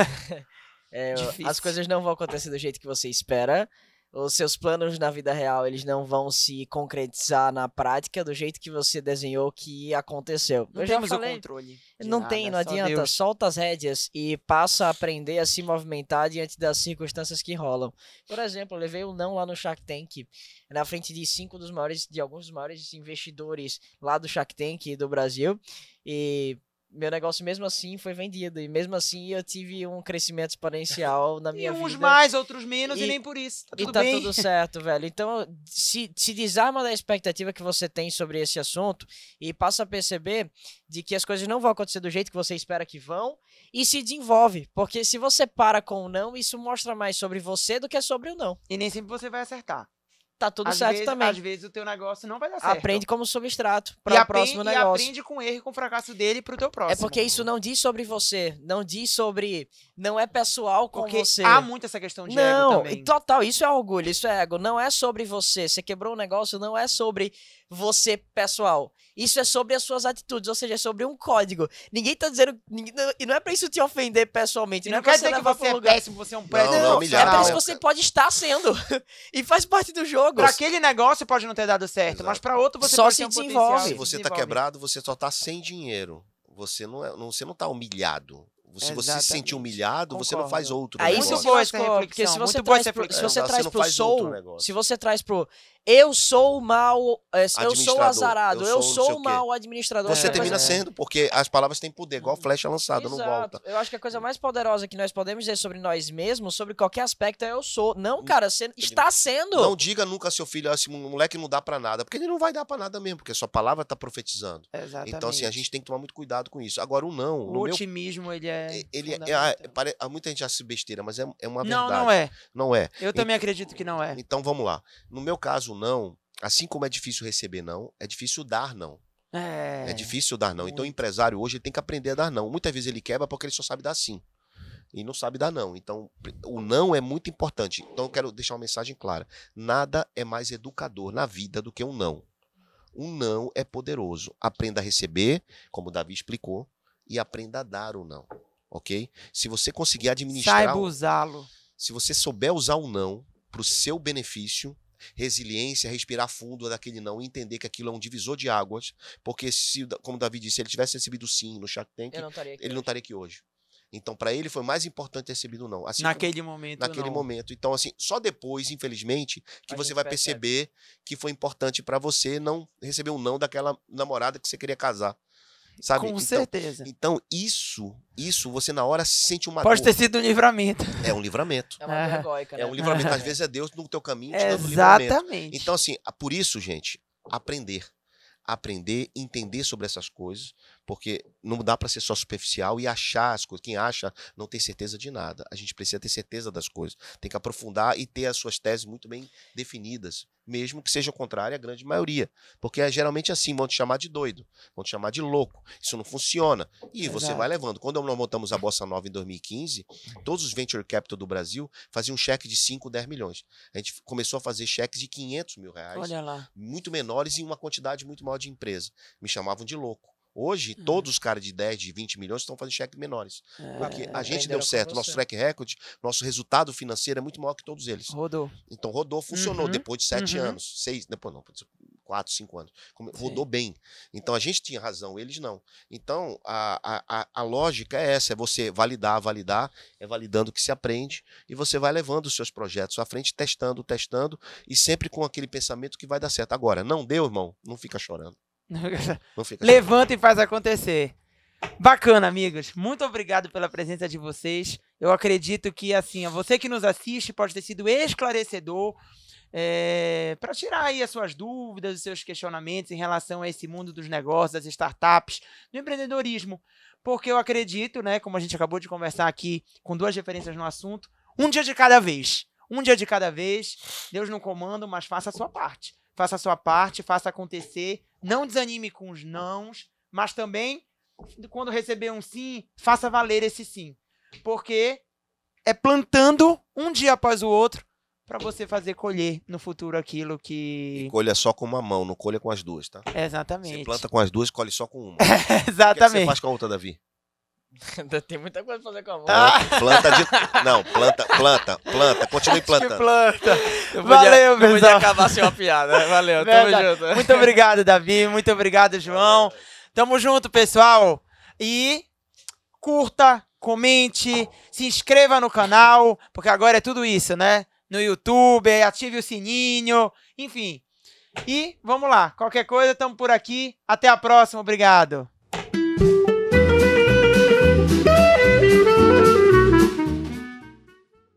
Difícil. As coisas não vão acontecer do jeito que você espera. Os seus planos na vida real, eles não vão se concretizar na prática do jeito que você desenhou que aconteceu. Não Eu já temos falei, o controle. de não nada, tem, não só adianta. Deus. Solta as rédeas e passa a aprender a se movimentar diante das circunstâncias que rolam. Por exemplo, eu levei um não lá no Shark Tank, na frente de alguns dos maiores investidores lá do Shark Tank do Brasil. E meu negócio mesmo assim foi vendido. E mesmo assim eu tive um crescimento exponencial na E minha uns vida. mais, outros menos, e E- nem por isso. Tá E tudo tá bem. tudo certo, velho. Então, se desarma da expectativa que você tem sobre esse assunto e passa a perceber de que as coisas não vão acontecer do jeito que você espera que vão e se desenvolve. Porque se você para com o não, isso mostra mais sobre você do que sobre o não. E nem sempre você vai acertar. Tá tudo Às certo vezes, também. Às vezes o teu negócio não vai dar certo. Aprende como substrato e para o aprende, próximo e negócio. aprende com o erro e com o fracasso dele pro teu próximo. É porque isso não diz sobre você, não diz sobre... Não é pessoal com Porque você. há muito essa questão de ego Não, também. total, isso é orgulho, isso é ego. Não é sobre você. Você quebrou um negócio, não é sobre você pessoal. Isso é sobre as suas atitudes, ou seja, é sobre um código. Ninguém tá dizendo. E não é pra isso te ofender pessoalmente. E não não é pra quer você dizer que levar você pro é lugar. péssimo, você é um Não, péssimo não, Não, é humilhar, pra profissional. isso não. que você pode estar sendo. E faz parte do jogo. Pra aquele negócio pode não ter dado certo, Exato. mas pra outro você Só pode se ter um desenvolve. potencial. Se e você tá desenvolve. quebrado, você só tá sem dinheiro. Você não tá humilhado. Se você se sentir Exatamente. humilhado, você não faz Concordo. outro Aí negócio. Muito você boa se essa lascou, reflexão, porque se você muito boa traz essa pro, se reflexão. você Você traz não pro faz outro soul, negócio. se você traz pro eu sou o mal, eu sou o Administrador, azarado, eu eu sou não sei sou o o quê. mal administrador. Você acho que a termina coisa- sendo, porque as palavras têm poder, igual flecha lançada, não volta. Eu acho que a coisa mais poderosa que nós podemos dizer sobre nós mesmos, sobre qualquer aspecto, é eu sou. Não, cara, você está sendo. Não diga nunca a seu filho, esse moleque não dá pra nada, porque ele não vai dar pra nada mesmo, porque a sua palavra tá profetizando. Exatamente. Então, assim, a gente tem que tomar muito cuidado com isso. Agora, o não, O no meu... otimismo, ele é Há muita gente acha besteira, mas é uma Não, verdade. não é. Não é. Eu também acredito que não é. Então, vamos lá. No meu caso, o não, assim como é difícil receber não, é difícil dar não. É difícil dar não. Então, o empresário hoje ele tem que aprender a dar não. Muitas vezes ele quebra porque ele só sabe dar sim. E não sabe dar não. Então, o não é muito importante. Então, eu quero deixar uma mensagem clara. Nada é mais educador na vida do que um não. Um não é poderoso. Aprenda a receber, como o Davi explicou, e aprenda a dar o não. Ok? Se você conseguir administrar... Saiba usá-lo. Se você souber usar o não para o seu benefício, resiliência, respirar fundo daquele não e entender que aquilo é um divisor de águas, porque se, como o Davi disse, se ele tivesse recebido sim no Shark Tank, Eu não estaria aqui. ele não estaria aqui hoje. Então, para ele foi mais importante ter recebido não. Assim Naquele momento, naquele não. momento. Então, assim, só depois, infelizmente, que A você gente vai percebe. perceber que foi importante para você não receber um não daquela namorada que você queria casar. Sabe? Com Então, certeza. Então, isso você na hora sente uma Pode dor. ter sido um livramento. É um livramento. É uma dor egóica, né? É um livramento. Às vezes é Deus no teu caminho te dando livramento. Exatamente. Então, assim, por isso, gente, aprender, entender sobre essas coisas, porque não dá para ser só superficial e achar as coisas. Quem acha não tem certeza de nada. A gente precisa ter certeza das coisas. Tem que aprofundar e ter as suas teses muito bem definidas, mesmo que seja contrária à grande maioria. Porque é geralmente assim, vão te chamar de doido, vão te chamar de louco. Isso não funciona. E você vai levando. Quando nós montamos a Bossa Nova em 2015, todos os Venture Capital do Brasil faziam um cheque de 5, 10 milhões. A gente começou a fazer cheques de 500 mil reais, Olha lá. muito menores e uma quantidade muito maior de empresa. Me chamavam de louco. Hoje, todos os caras de 10, de 20 milhões estão fazendo cheques menores. Porque a gente deu certo, nosso track record, nosso resultado financeiro é muito maior que todos eles. Rodou. Então rodou, funcionou depois de 7 anos, 6, depois não, 4, 5 anos. Rodou bem. Então a gente tinha razão, eles não. Então a lógica é essa, é você validar, é validando que se aprende e você vai levando os seus projetos à frente, testando e sempre com aquele pensamento que vai dar certo. Agora, não deu, irmão, não fica chorando. Não fica Levanta e faz acontecer. Bacana, amigos. Muito obrigado pela presença de vocês. Eu acredito que, assim, você que nos assiste pode ter sido esclarecedor para tirar aí as suas dúvidas, os seus questionamentos em relação a esse mundo dos negócios, das startups, do empreendedorismo. Porque eu acredito, né, como a gente acabou de conversar aqui com 2 referências no assunto, um dia de cada vez. Um dia de cada vez, Deus no comando, mas faça a sua parte. Faça a sua parte, faça acontecer. Não desanime com os nãos, mas também, quando receber um sim, faça valer esse sim. Porque é plantando um dia após o outro para você fazer colher no futuro aquilo que... E colha só com uma mão, não colha com as duas, tá? Exatamente. Você planta com as duas, colhe só com uma. Exatamente. O que você faz com a outra, Davi? Tem muita coisa pra fazer com a mão. Planta, continue plantando. Valeu, não podia pessoal. acabar sem uma piada. Valeu, tamo junto. Muito obrigado, Davi. Muito obrigado, João. Tamo junto, pessoal. E curta, comente, se inscreva no canal, porque agora é tudo isso, né? No YouTube, ative o sininho, enfim. E vamos lá. Qualquer coisa, tamo por aqui. Até a próxima. Obrigado.